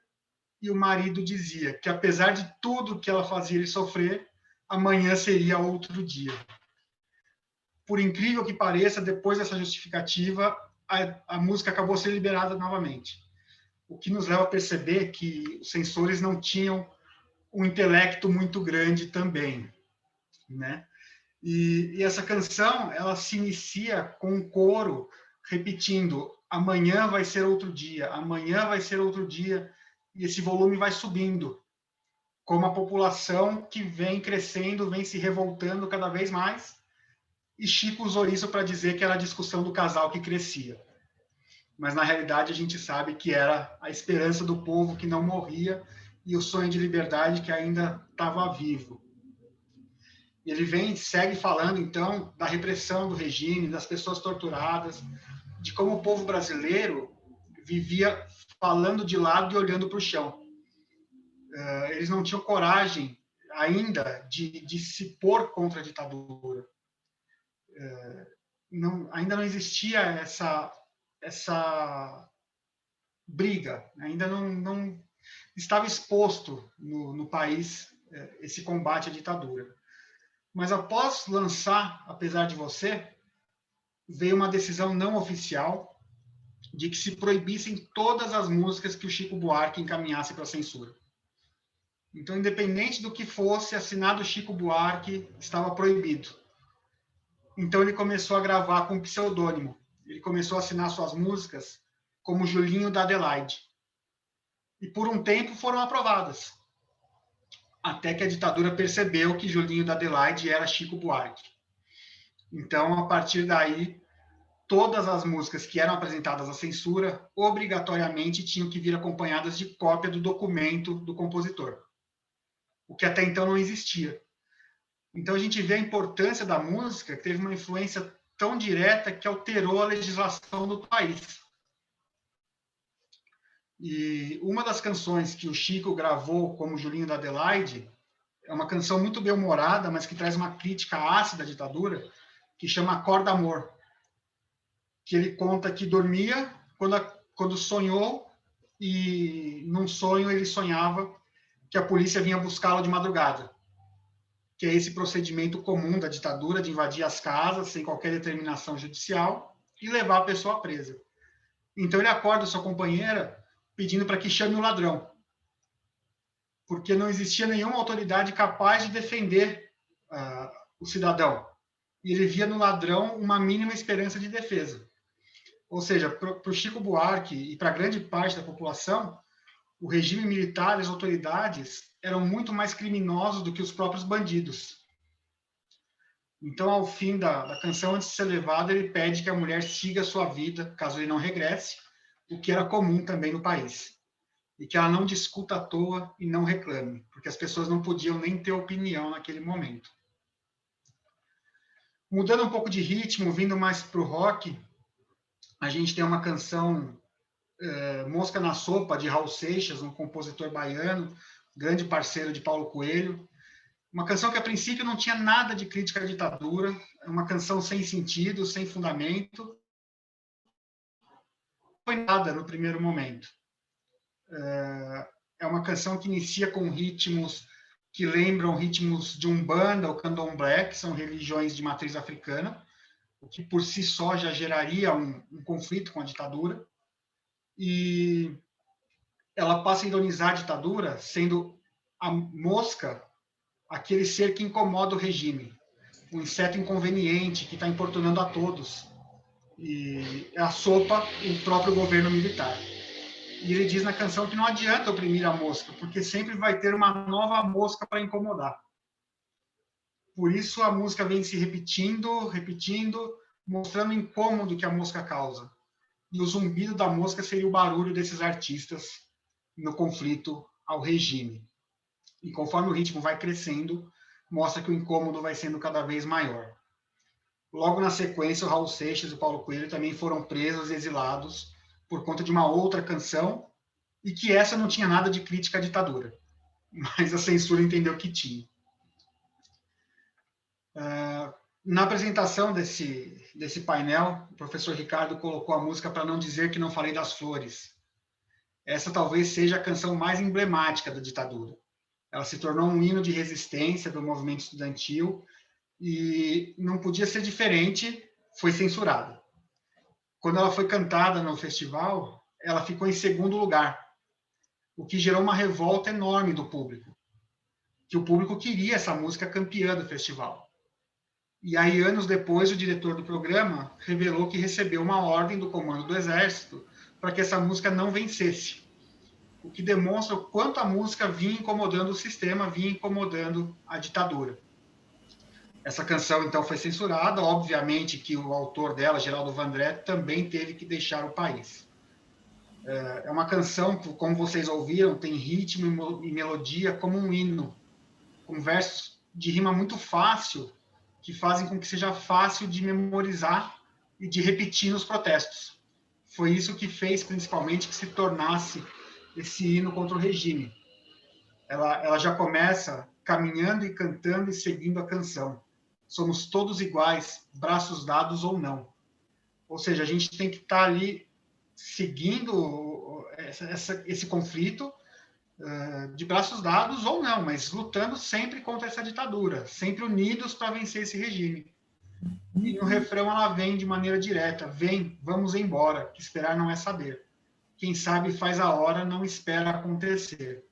e o marido dizia que, apesar de tudo que ela fazia ele sofrer, amanhã seria outro dia. Por incrível que pareça, depois dessa justificativa, a música acabou sendo liberada novamente. O que nos leva a perceber que os censores não tinham um intelecto muito grande também, né? E essa canção, ela se inicia com um coro repetindo: amanhã vai ser outro dia, amanhã vai ser outro dia, e esse volume vai subindo, como a população que vem crescendo, vem se revoltando cada vez mais, e Chico usou isso para dizer que era a discussão do casal que crescia. Mas, na realidade, a gente sabe que era a esperança do povo que não morria e o sonho de liberdade que ainda estava vivo. Ele segue falando, então, da repressão do regime, das pessoas torturadas, de como o povo brasileiro vivia falando de lado e olhando para o chão. Eles não tinham coragem ainda de se pôr contra a ditadura. Ainda não existia essa briga, ainda não estava exposto no país esse combate à ditadura. Mas após lançar Apesar de Você, veio uma decisão não oficial de que se proibissem todas as músicas que o Chico Buarque encaminhasse para a censura. Então, independente do que fosse assinado Chico Buarque, estava proibido. Então, ele começou a gravar com pseudônimo. Ele começou a assinar suas músicas como Julinho da Adelaide. E, por um tempo, foram aprovadas. Até que a ditadura percebeu que Julinho da Adelaide era Chico Buarque. Então, a partir daí, todas as músicas que eram apresentadas à censura, obrigatoriamente tinham que vir acompanhadas de cópia do documento do compositor, o que até então não existia. Então, a gente vê a importância da música, que teve uma influência tão direta que alterou a legislação do país. E uma das canções que o Chico gravou como Julinho da Adelaide é uma canção muito bem-humorada, mas que traz uma crítica ácida à ditadura, que chama Acorda Amor, que ele conta que dormia quando sonhou, e num sonho ele sonhava que a polícia vinha buscá-lo de madrugada, que é esse procedimento comum da ditadura de invadir as casas sem qualquer determinação judicial e levar a pessoa presa. Então ele acorda sua companheira pedindo para que chame o ladrão, porque não existia nenhuma autoridade capaz de defender o cidadão. E ele via no ladrão uma mínima esperança de defesa. Ou seja, para o Chico Buarque e para grande parte da população, o regime militar e as autoridades eram muito mais criminosos do que os próprios bandidos. Então, ao fim da canção, antes de ser levado, ele pede que a mulher siga a sua vida, caso ele não regresse, o que era comum também no país. E que ela não discuta à toa e não reclame, porque as pessoas não podiam nem ter opinião naquele momento. Mudando um pouco de ritmo, vindo mais para o rock, a gente tem uma canção, Mosca na Sopa, de Raul Seixas, um compositor baiano, grande parceiro de Paulo Coelho, Uma canção que, a princípio, não tinha nada de crítica à ditadura, uma canção sem sentido, sem fundamento. Não foi nada no primeiro momento. É uma canção que inicia com ritmos que lembram ritmos de Umbanda ou Candomblé, que são religiões de matriz africana, o que por si só já geraria um conflito com a ditadura. E ela passa a ironizar a ditadura, sendo a mosca aquele ser que incomoda o regime, um inseto inconveniente que está importunando a todos. E a sopa, o próprio governo militar. E ele diz na canção que não adianta oprimir a mosca, porque sempre vai ter uma nova mosca para incomodar. Por isso a música vem se repetindo, repetindo, mostrando o incômodo que a mosca causa. E o zumbido da mosca seria o barulho desses artistas no conflito ao regime. E conforme o ritmo vai crescendo, mostra que o incômodo vai sendo cada vez maior. Logo na sequência, o Raul Seixas e o Paulo Coelho também foram presos e exilados por conta de uma outra canção, e que essa não tinha nada de crítica à ditadura, mas a censura entendeu que tinha. Na apresentação desse painel, o professor Ricardo colocou a música Para Não Dizer Que Não Falei das Flores. Essa talvez seja a canção mais emblemática da ditadura. Ela se tornou um hino de resistência do movimento estudantil e não podia ser diferente, foi censurada. Quando ela foi cantada no festival, ela ficou em segundo lugar, o que gerou uma revolta enorme do público, que o público queria essa música campeã do festival. E aí, anos depois, o diretor do programa revelou que recebeu uma ordem do comando do Exército para que essa música não vencesse, o que demonstra o quanto a música vinha incomodando o sistema, vinha incomodando a ditadura. Essa canção, então, foi censurada. Obviamente que o autor dela, Geraldo Vandré, também teve que deixar o país. É uma canção que, como vocês ouviram, tem ritmo e melodia como um hino, com versos de rima muito fácil, que fazem com que seja fácil de memorizar e de repetir nos protestos. Foi isso que fez, principalmente, que se tornasse esse hino contra o regime. Ela já começa caminhando e cantando e seguindo a canção. Somos todos iguais, braços dados ou não. Ou seja, a gente tem que estar ali seguindo esse conflito de braços dados ou não, mas lutando sempre contra essa ditadura, sempre unidos para vencer esse regime. E no refrão ela vem de maneira direta: vem, vamos embora, que esperar não é saber. Quem sabe faz a hora, não espera acontecer.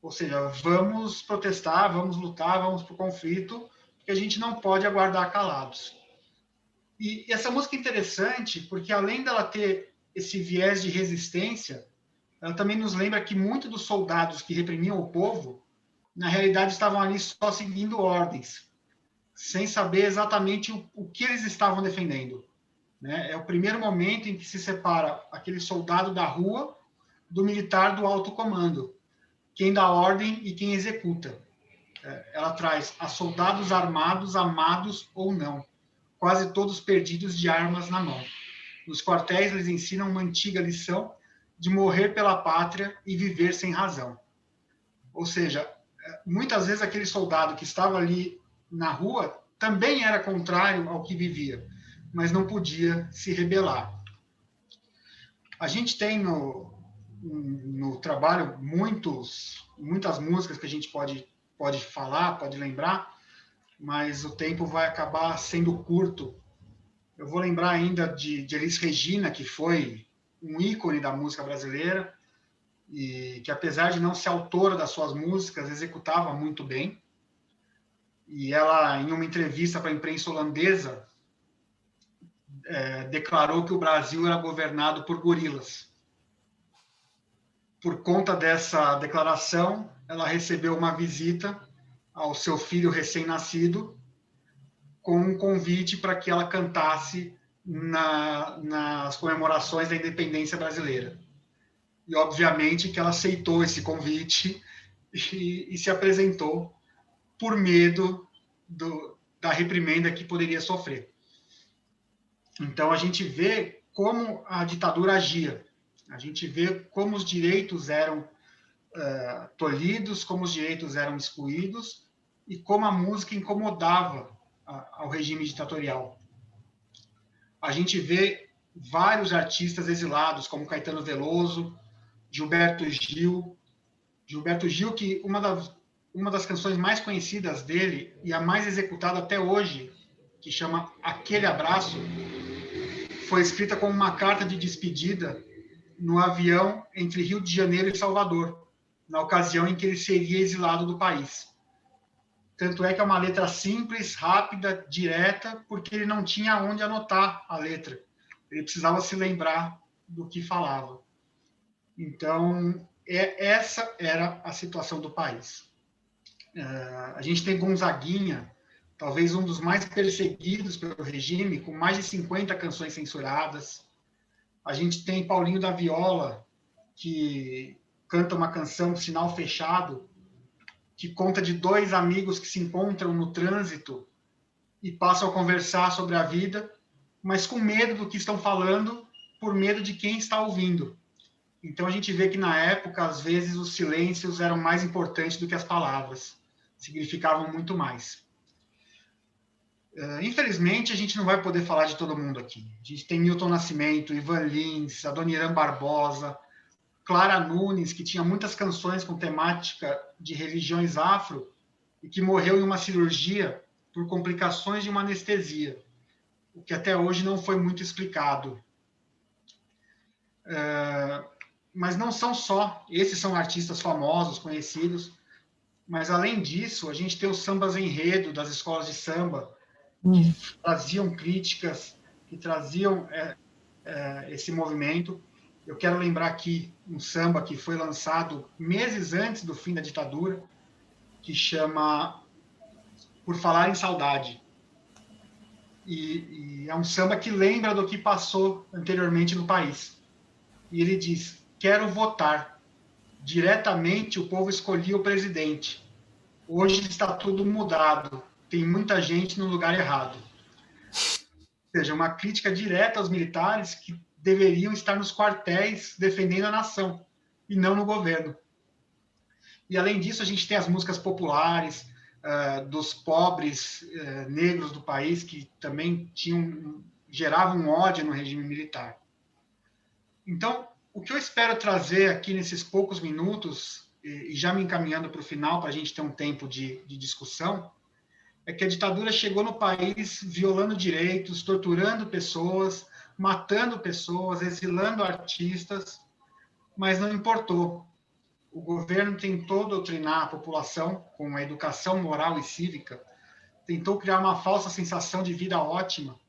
Ou seja, vamos protestar, vamos lutar, vamos para o conflito, que a gente não pode aguardar calados. E essa música é interessante porque, além dela ter esse viés de resistência, ela também nos lembra que muitos dos soldados que reprimiam o povo, na realidade, estavam ali só seguindo ordens, sem saber exatamente o que eles estavam defendendo. Né? É o primeiro momento em que se separa aquele soldado da rua do militar do alto comando, quem dá ordem e quem executa. Ela traz a soldados armados, amados ou não, quase todos perdidos de armas na mão. Nos quartéis, eles ensinam uma antiga lição de morrer pela pátria e viver sem razão. Ou seja, muitas vezes aquele soldado que estava ali na rua também era contrário ao que vivia, mas não podia se rebelar. A gente tem no trabalho muitas músicas que a gente pode falar, pode lembrar, mas o tempo vai acabar sendo curto. Eu vou lembrar ainda de Elis Regina, que foi um ícone da música brasileira, e que, apesar de não ser autora das suas músicas, executava muito bem. E ela, em uma entrevista para a imprensa holandesa, declarou que o Brasil era governado por gorilas. Por conta dessa declaração, ela recebeu uma visita ao seu filho recém-nascido, com um convite para que ela cantasse nas comemorações da independência brasileira. E, obviamente, que ela aceitou esse convite e se apresentou por medo da reprimenda que poderia sofrer. Então, a gente vê como a ditadura agia. A gente vê como os direitos eram tolhidos, como os direitos eram excluídos, e como a música incomodava ao regime ditatorial. A gente vê vários artistas exilados, como Caetano Veloso, Gilberto Gil, que uma das canções mais conhecidas dele e a mais executada até hoje, que chama Aquele Abraço, foi escrita como uma carta de despedida no avião entre Rio de Janeiro e Salvador, na ocasião em que ele seria exilado do país. Tanto é que é uma letra simples, rápida, direta, porque ele não tinha onde anotar a letra. Ele precisava se lembrar do que falava. Então, essa era a situação do país. A gente tem Gonzaguinha, talvez um dos mais perseguidos pelo regime, com mais de 50 canções censuradas. A gente tem Paulinho da Viola, que canta uma canção, Sinal Fechado, que conta de dois amigos que se encontram no trânsito e passam a conversar sobre a vida, mas com medo do que estão falando, por medo de quem está ouvindo. Então, a gente vê que, na época, às vezes, os silêncios eram mais importantes do que as palavras. Significavam muito mais. Infelizmente, a gente não vai poder falar de todo mundo aqui. A gente tem Milton Nascimento, Ivan Lins, Adoniran Barbosa, Clara Nunes, que tinha muitas canções com temática de religiões afro e que morreu em uma cirurgia por complicações de uma anestesia, o que até hoje não foi muito explicado. Mas não são só, esses são artistas famosos, conhecidos, mas além disso, a gente tem os sambas enredo das escolas de samba, que traziam críticas, que traziam esse movimento. Eu quero lembrar aqui um samba que foi lançado meses antes do fim da ditadura, que chama Por Falar em Saudade. E é um samba que lembra do que passou anteriormente no país. E ele diz: quero votar. Diretamente o povo escolhia o presidente. Hoje está tudo mudado. Tem muita gente no lugar errado. Ou seja, uma crítica direta aos militares que deveriam estar nos quartéis defendendo a nação e não no governo. E, além disso, a gente tem as músicas populares dos pobres negros do país, que também geravam ódio no regime militar. Então, o que eu espero trazer aqui nesses poucos minutos, e já me encaminhando para o final, para a gente ter um tempo de discussão, é que a ditadura chegou no país violando direitos, torturando pessoas, matando pessoas, exilando artistas, mas não importou. O governo tentou doutrinar a população com a educação moral e cívica, tentou criar uma falsa sensação de vida ótima.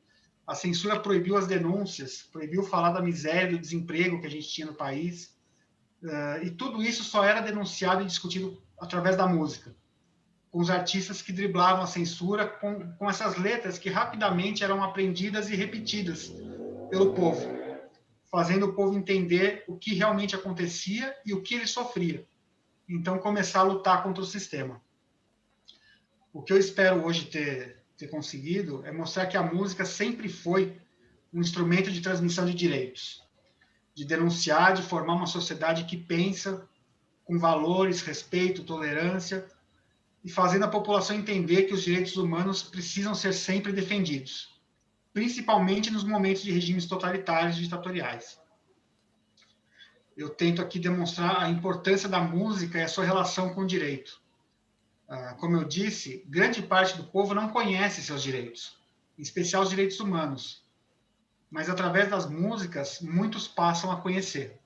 A censura proibiu as denúncias, proibiu falar da miséria e do desemprego que a gente tinha no país. E tudo isso só era denunciado e discutido através da música, com os artistas que driblavam a censura com essas letras que rapidamente eram aprendidas e repetidas pelo povo, fazendo o povo entender o que realmente acontecia e o que ele sofria. Então, começar a lutar contra o sistema. O que eu espero hoje ter conseguido é mostrar que a música sempre foi um instrumento de transmissão de direitos, de denunciar, de formar uma sociedade que pensa com valores, respeito, tolerância, e fazendo a população entender que os direitos humanos precisam ser sempre defendidos, principalmente nos momentos de regimes totalitários e ditatoriais. Eu tento aqui demonstrar a importância da música e a sua relação com o direito. Como eu disse, grande parte do povo não conhece seus direitos, em especial os direitos humanos, mas através das músicas, muitos passam a conhecer.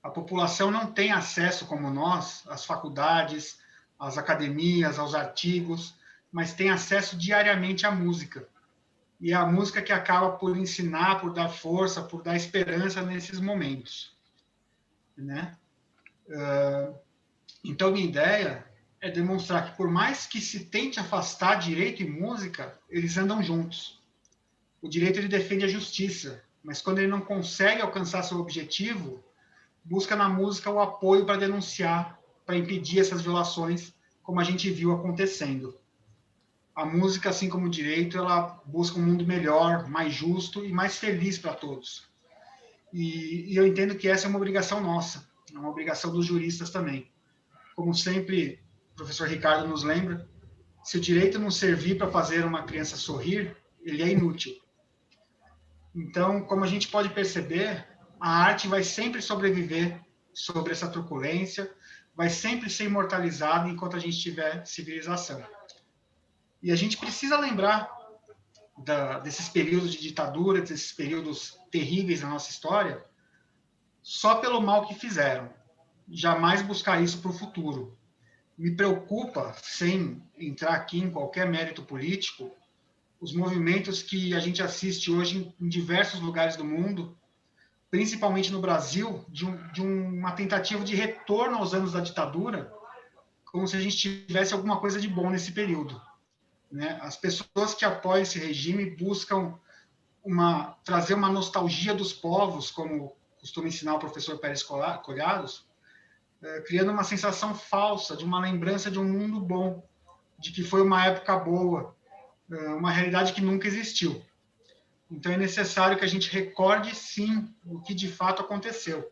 A população não tem acesso, como nós, às faculdades, às academias, aos artigos, mas tem acesso diariamente à música. E é a música que acaba por ensinar, por dar força, por dar esperança nesses momentos. Né? Então, minha ideia é demonstrar que, por mais que se tente afastar direito e música, eles andam juntos. O direito ele defende a justiça, mas quando ele não consegue alcançar seu objetivo, busca na música o apoio para denunciar, para impedir essas violações, como a gente viu acontecendo. A música, assim como o direito, ela busca um mundo melhor, mais justo e mais feliz para todos. E eu entendo que essa é uma obrigação nossa, é uma obrigação dos juristas também. Como sempre o professor Ricardo nos lembra, se o direito não servir para fazer uma criança sorrir, ele é inútil. Então, como a gente pode perceber, a arte vai sempre sobreviver sobre essa truculência, vai sempre ser imortalizada enquanto a gente tiver civilização. E a gente precisa lembrar desses períodos de ditadura, desses períodos terríveis na nossa história, só pelo mal que fizeram. Jamais buscar isso para o futuro. Me preocupa, sem entrar aqui em qualquer mérito político, os movimentos que a gente assiste hoje em diversos lugares do mundo, principalmente no Brasil, de uma tentativa de retorno aos anos da ditadura, como se a gente tivesse alguma coisa de bom nesse período. Né? As pessoas que apoiam esse regime buscam trazer uma nostalgia dos povos, como costuma ensinar o professor Pérez Colhados, criando uma sensação falsa de uma lembrança de um mundo bom, de que foi uma época boa, uma realidade que nunca existiu. Então é necessário que a gente recorde, sim, o que de fato aconteceu.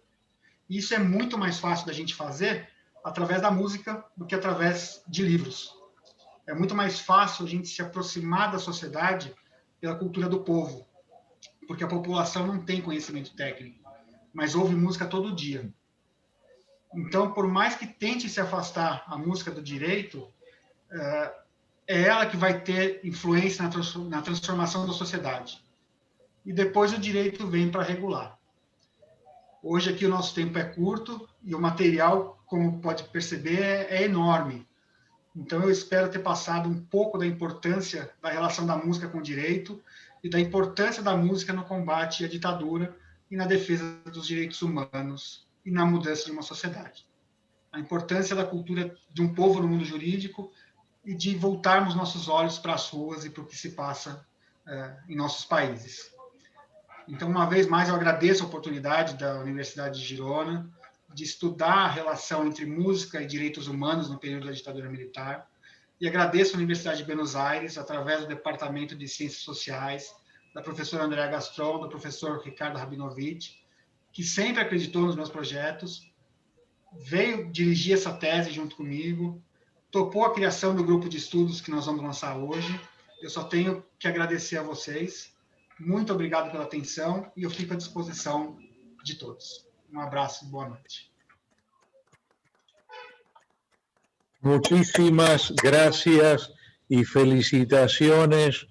E isso é muito mais fácil da gente fazer através da música do que através de livros. É muito mais fácil a gente se aproximar da sociedade pela cultura do povo, porque a população não tem conhecimento técnico, mas ouve música todo dia. Então, por mais que tente se afastar a música do direito, é ela que vai ter influência na transformação da sociedade. E depois o direito vem para regular. Hoje aqui o nosso tempo é curto e o material, como pode perceber, é enorme. Então eu espero ter passado um pouco da importância da relação da música com o direito e da importância da música no combate à ditadura e na defesa dos direitos humanos e na mudança de uma sociedade. A importância da cultura de um povo no mundo jurídico e de voltarmos nossos olhos para as ruas e para o que se passa em nossos países. Então, uma vez mais, eu agradeço a oportunidade da Universidade de Girona de estudar a relação entre música e direitos humanos no período da ditadura militar, e agradeço a Universidade de Buenos Aires, através do Departamento de Ciências Sociais, da professora Andréa Gastron, do professor Ricardo Rabinovich, que sempre acreditou nos meus projetos, veio dirigir essa tese junto comigo, topou a criação do grupo de estudos que nós vamos lançar hoje. Eu só tenho que agradecer a vocês. Muito obrigado pela atenção e eu fico à disposição de todos. Um abraço e boa noite. Muchísimas gracias y felicitaciones,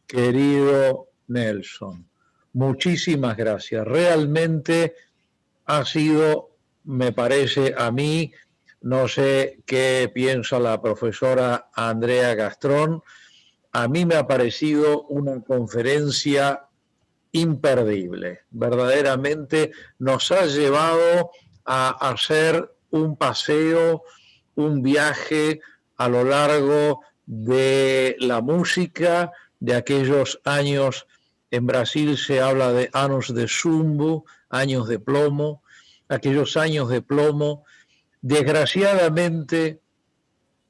querido Nelson. Muchísimas gracias. Realmente ha sido, me parece a mí, no sé qué piensa la profesora Andrea Gastrón, a mí me ha parecido una conferencia imperdible. Verdaderamente nos ha llevado a hacer un paseo, un viaje a lo largo de la música, de aquellos años. En Brasil se habla de anos de chumbo, años de plomo, aquellos años de plomo. Desgraciadamente,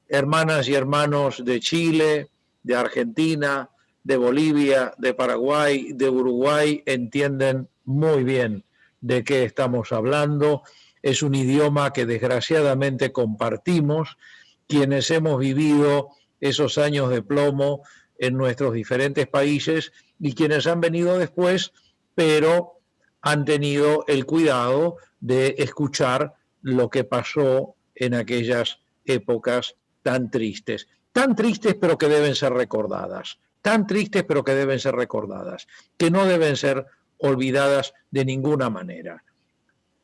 hermanas y hermanos de Chile, de Argentina, de Bolivia, de Paraguay, de Uruguay, entienden muy bien de qué estamos hablando. Es un idioma que desgraciadamente compartimos quienes hemos vivido esos años de plomo en nuestros diferentes países y quienes han venido después, pero han tenido el cuidado de escuchar lo que pasó en aquellas épocas tan tristes pero que deben ser recordadas, tan tristes pero que deben ser recordadas, que no deben ser olvidadas de ninguna manera.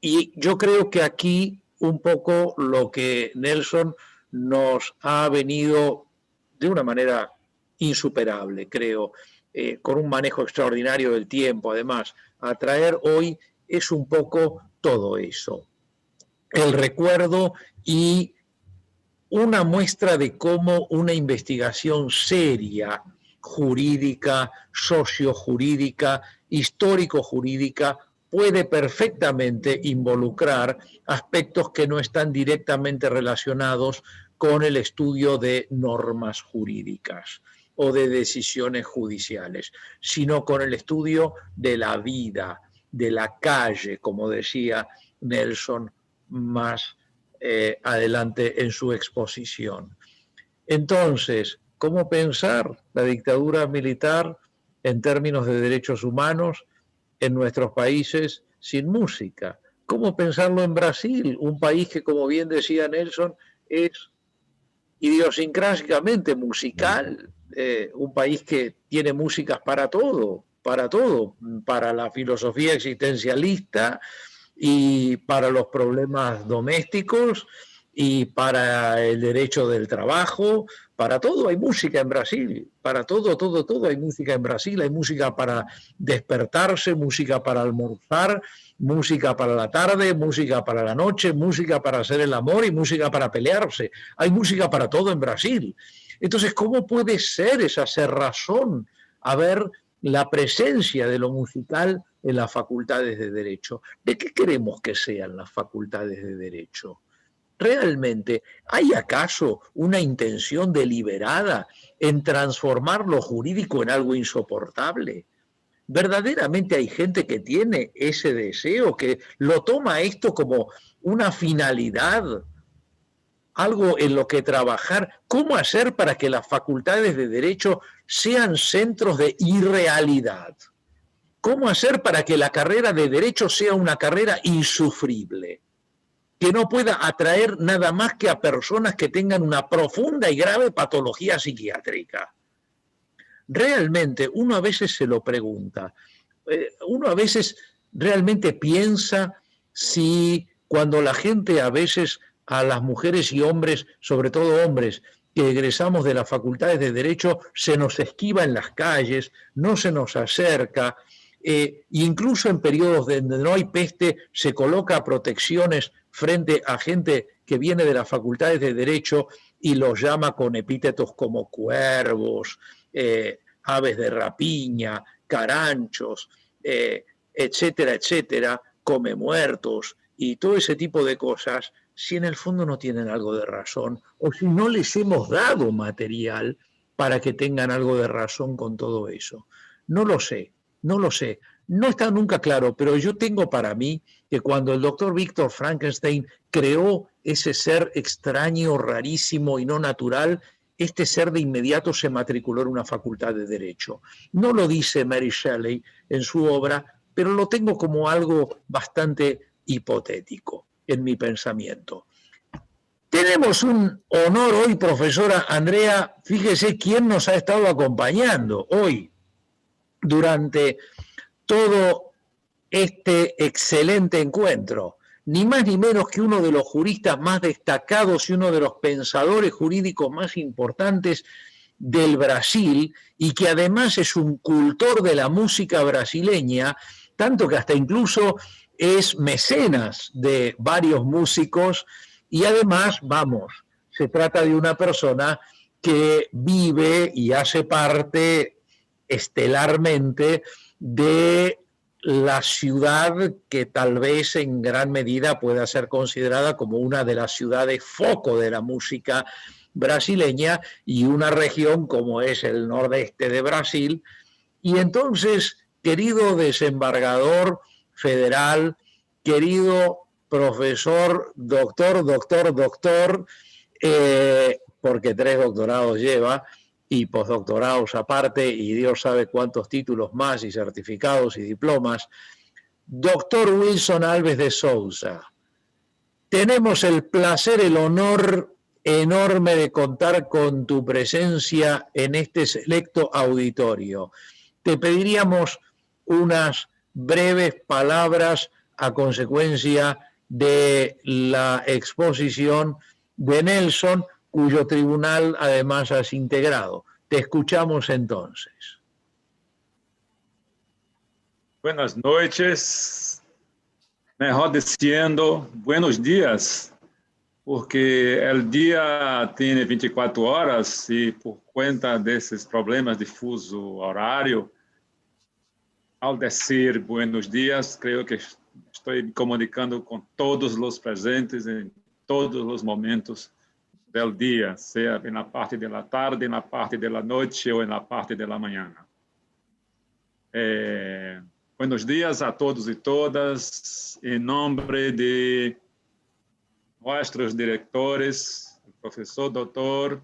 Y yo creo que aquí un poco lo que Nelson nos ha venido de una manera insuperable, creo, con un manejo extraordinario del tiempo, además, a traer hoy es un poco todo eso. El recuerdo y una muestra de cómo una investigación seria, jurídica, sociojurídica, histórico-jurídica, puede perfectamente involucrar aspectos que no están directamente relacionados con el estudio de normas jurídicas o de decisiones judiciales, sino con el estudio de la vida, de la calle, como decía Nelson más adelante en su exposición. Entonces, ¿cómo pensar la dictadura militar en términos de derechos humanos en nuestros países sin música? ¿Cómo pensarlo en Brasil, un país que, como bien decía Nelson, es idiosincráticamente musical, un país que tiene músicas para todo, para la filosofía existencialista y para los problemas domésticos y para el derecho del trabajo, para todo hay música en Brasil, para todo hay música en Brasil, hay música para despertarse, música para almorzar, música para la tarde, música para la noche, música para hacer el amor y música para pelearse, hay música para todo en Brasil. Entonces, ¿cómo puede ser esa cerrazón a ver la presencia de lo musical en las facultades de Derecho? ¿De qué queremos que sean las facultades de Derecho? ¿Realmente hay acaso una intención deliberada en transformar lo jurídico en algo insoportable? ¿Verdaderamente hay gente que tiene ese deseo, que lo toma esto como una finalidad, algo en lo que trabajar? ¿Cómo hacer para que las facultades de Derecho sean centros de irrealidad? ¿Cómo hacer para que la carrera de Derecho sea una carrera insufrible? Que no pueda atraer nada más que a personas que tengan una profunda y grave patología psiquiátrica. Realmente uno a veces se lo pregunta, uno a veces realmente piensa si cuando la gente a veces, a las mujeres y hombres, sobre todo hombres, que egresamos de las facultades de Derecho, se nos esquiva en las calles, no se nos acerca, incluso en periodos donde no hay peste se coloca protecciones frente a gente que viene de las facultades de Derecho y los llama con epítetos como cuervos, aves de rapiña, caranchos, etcétera, etcétera, come muertos y todo ese tipo de cosas, si en el fondo no tienen algo de razón o si no les hemos dado material para que tengan algo de razón con todo eso. No lo sé. No está nunca claro, pero yo tengo para mí que cuando el doctor Víctor Frankenstein creó ese ser extraño, rarísimo y no natural, este ser de inmediato se matriculó en una facultad de Derecho. No lo dice Mary Shelley en su obra, pero lo tengo como algo bastante hipotético en mi pensamiento. Tenemos un honor hoy, profesora Andrea. Fíjese quién nos ha estado acompañando hoy durante todo este excelente encuentro, ni más ni menos que uno de los juristas más destacados y uno de los pensadores jurídicos más importantes del Brasil y que además es un cultor de la música brasileña, tanto que hasta incluso es mecenas de varios músicos y además, se trata de una persona que vive y hace parte estelarmente de la ciudad que tal vez en gran medida pueda ser considerada como una de las ciudades foco de la música brasileña y una región como es el nordeste de Brasil. Y entonces, querido desembargador federal, querido profesor, doctor, porque 3 doctorados lleva, y postdoctorados aparte, y Dios sabe cuántos títulos más, y certificados y diplomas, doctor Wilson Alves de Souza. Tenemos el placer, el honor enorme de contar con tu presencia en este selecto auditorio. Te pediríamos unas breves palabras a consecuencia de la exposición de Nelson, cuyo tribunal además has integrado. Te escuchamos entonces. Buenas noches, mejor diciendo buenos días, porque el día tiene 24 horas y por cuenta de esos problemas de fuso horario, al decir buenos días, creo que estoy comunicando con todos los presentes en todos los momentos del día, sea en la parte de la tarde, en la parte de la noche o en la parte de la mañana. Buenos días a todos y todas. En nombre de nuestros directores, el profesor doctor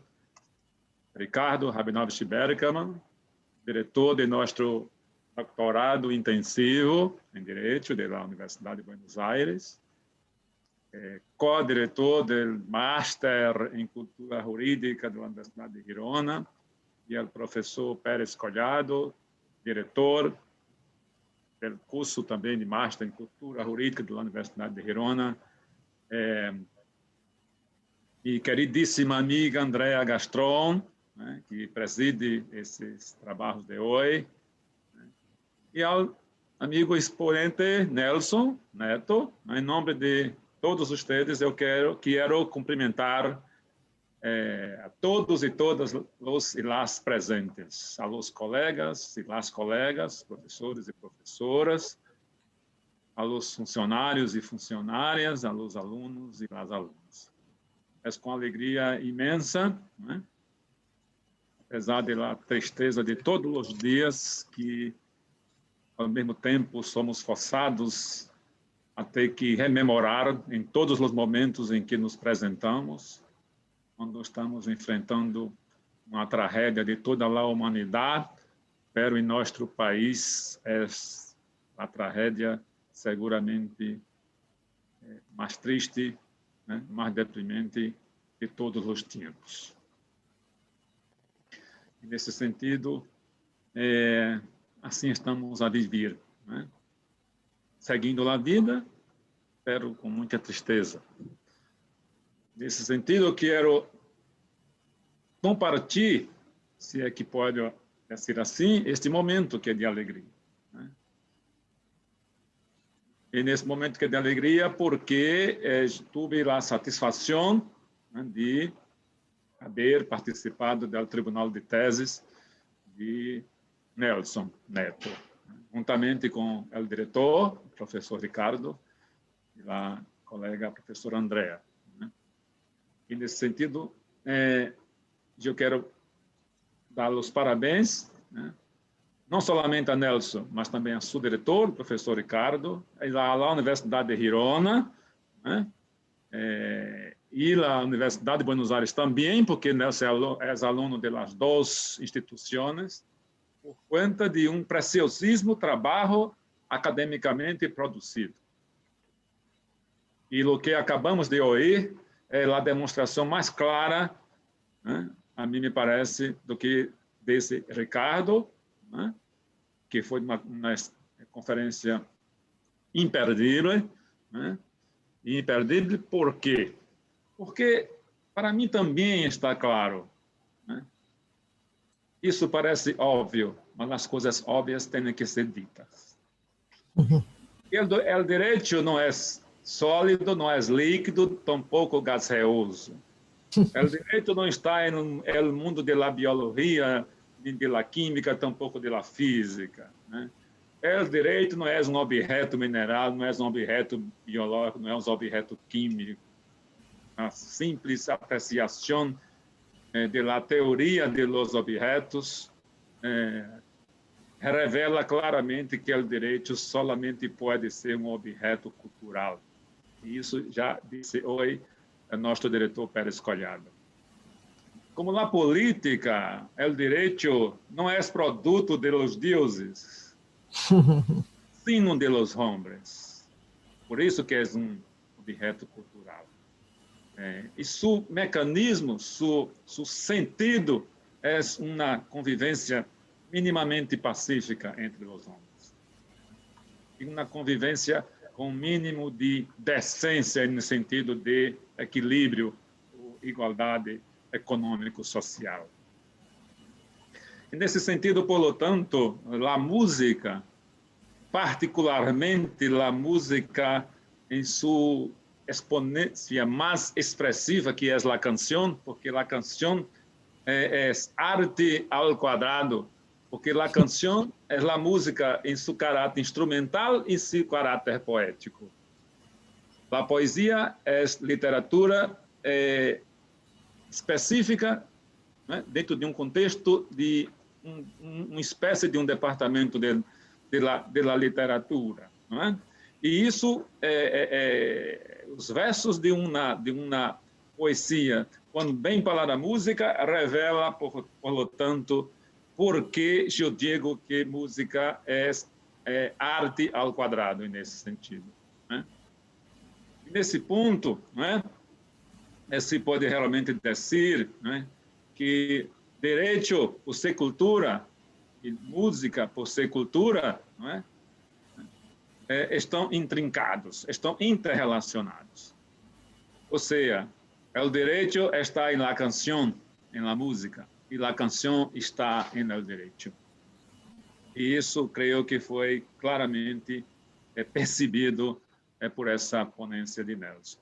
Ricardo Rabinovich Bergman, diretor de nosso doutorado intensivo em Direito da Universidade de Buenos Aires, co-diretor do Master em Cultura Jurídica da Universidade de Girona, e o professor Pérez Collado, diretor do curso também de Master em Cultura Jurídica da Universidade de Girona, e queridíssima amiga Andrea Gastron, né, que preside esses trabalhos de hoje, né, e ao amigo expoente Nelson Neto, em nome de todos vocês, eu quero cumprimentar a todos e todas os e las presentes, a los colegas e las colegas, professores e professoras, a los funcionários e funcionárias, a los alunos e las alunas. É com alegria imensa, né? Apesar da tristeza de todos os dias, que ao mesmo tempo somos forçados a ter que rememorar em todos os momentos em que nos apresentamos, quando estamos enfrentando uma tragédia de toda a humanidade, pero em nosso país é a tragédia seguramente mais triste, né, mais deprimente de todos os tempos. E nesse sentido, assim estamos a viver, né? Seguindo a vida, pero com muita tristeza. Nesse sentido, eu quero compartilhar, se é que pode ser assim, este momento que é de alegria, né? E nesse momento que é de alegria, porque tive a satisfação, né, de haver participado do Tribunal de Teses de Nelson Neto, juntamente com o diretor, o professor Ricardo, e a colega professora Andrea, né? E nesse sentido, eu quero dar os parabéns, né, não somente a Nelson, mas também a seu diretor, o professor Ricardo, e a Universidade de Girona, né, e a Universidade de Buenos Aires também, porque Nelson é aluno das duas instituições, por conta de um preciosíssimo trabalho academicamente produzido. E o que acabamos de ouvir é a demonstração mais clara, né, a mim me parece, do que desse Ricardo, né, que foi uma conferência imperdível, né? Imperdível por quê? Porque, para mim, também está claro, né? Isso parece óbvio, mas as coisas óbvias têm que ser ditas. O direito não é sólido, não é líquido, tampouco gaseoso. O direito não está no mundo da biologia, nem da química, tampouco da física, né? O direito não é um objeto mineral, não é um objeto biológico, não é um objeto químico. A simples apreciação da teoria dos objetos revela claramente que o direito solamente pode ser um objeto cultural. E isso já disse hoje o nosso diretor Pérez Collado. Como na política, o direito não é produto de los deuses, sino de los hombres. Por isso que é um objeto cultural. E seu mecanismo, seu sentido é uma convivência minimamente pacífica entre os homens. E uma convivência com um mínimo de decência no sentido de equilíbrio, igualdade econômico-social. E nesse sentido, por lo tanto, a música, particularmente a música em sua exponência mais expressiva, que é a canção, porque a canção é arte ao quadrado, porque a canção é a música em seu caráter instrumental e seu caráter poético. A poesia é literatura específica, né, dentro de um contexto de uma espécie de um departamento da literatura, não é? E isso, os versos de uma poesia quando vem para a música, revela, por lo tanto, por que eu digo que música é arte ao quadrado, nesse sentido. Né? Nesse ponto, né, se pode realmente dizer, né, que direito por ser cultura e música por ser cultura, né, estão intrincados, estão interrelacionados. Ou seja, o direito está na canção, na música, e a canção está no direito. E isso creio que foi claramente percebido por essa ponência de Nelson.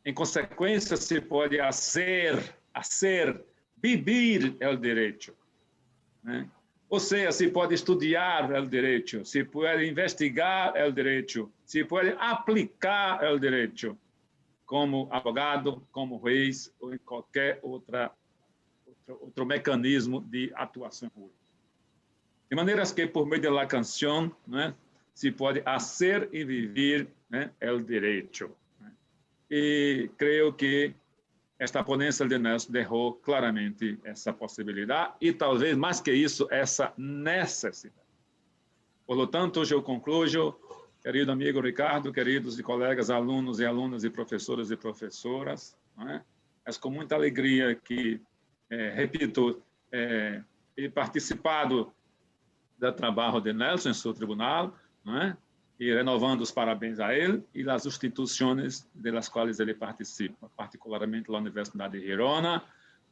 Em consequência, se pode viver o direito, né? Ou seja, se pode estudar o direito, se pode investigar o direito, se pode aplicar o direito como advogado, como juiz ou em qualquer outro mecanismo de atuação jurídica. De maneira que, por meio da canção, né, se pode fazer e viver, né, o direito. Né? E creio que esta ponência de Nelson deixou claramente essa possibilidade e, talvez, mais que isso, essa necessidade. Por lo tanto, eu concluo, querido amigo Ricardo, queridos e colegas, alunos e alunas e professores e professoras, né? É com muita alegria que, repito, he participado do trabalho de Nelson em seu tribunal, né? E renovando os parabéns a ele e às instituições das quais ele participa, particularmente a Universidade de Girona,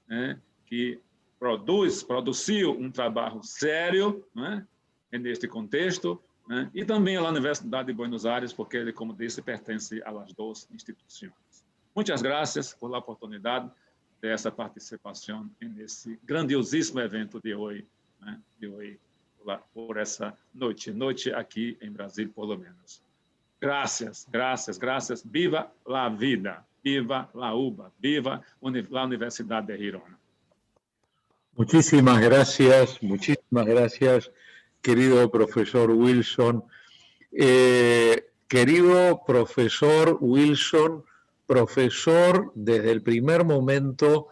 né? Que produziu um trabalho sério, né? Neste contexto, né? E também a Universidade de Buenos Aires, porque ele, como disse, pertence às duas instituições. Muitas graças por a oportunidade dessa participação nesse grandiosíssimo evento de hoje, né? Por essa noite aqui em Brasil, pelo menos. Graças. Viva la vida, viva la UBA, viva la Universidad de Girona. Muchísimas gracias, querido profesor Wilson. Querido profesor Wilson, profesor desde el primer momento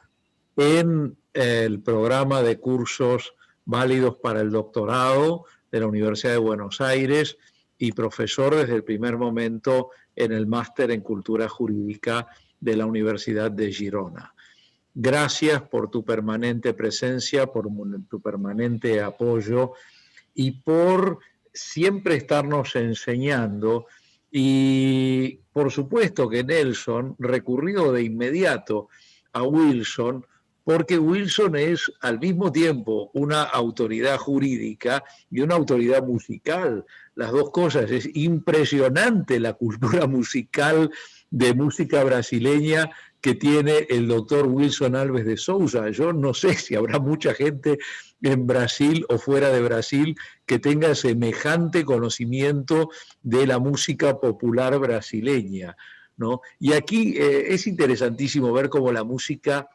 en el programa de cursos válidos para el doctorado de la Universidad de Buenos Aires y profesor desde el primer momento en el máster en Cultura Jurídica de la Universidad de Girona. Gracias por tu permanente presencia, por tu permanente apoyo y por siempre estarnos enseñando. Y por supuesto que Nelson recurrió de inmediato a Wilson, porque Wilson es al mismo tiempo una autoridad jurídica y una autoridad musical. Las dos cosas. Es impresionante la cultura musical de música brasileña que tiene el doctor Wilson Alves de Souza. Yo no sé si habrá mucha gente en Brasil o fuera de Brasil que tenga semejante conocimiento de la música popular brasileña, ¿no? Y aquí es interesantísimo ver cómo la música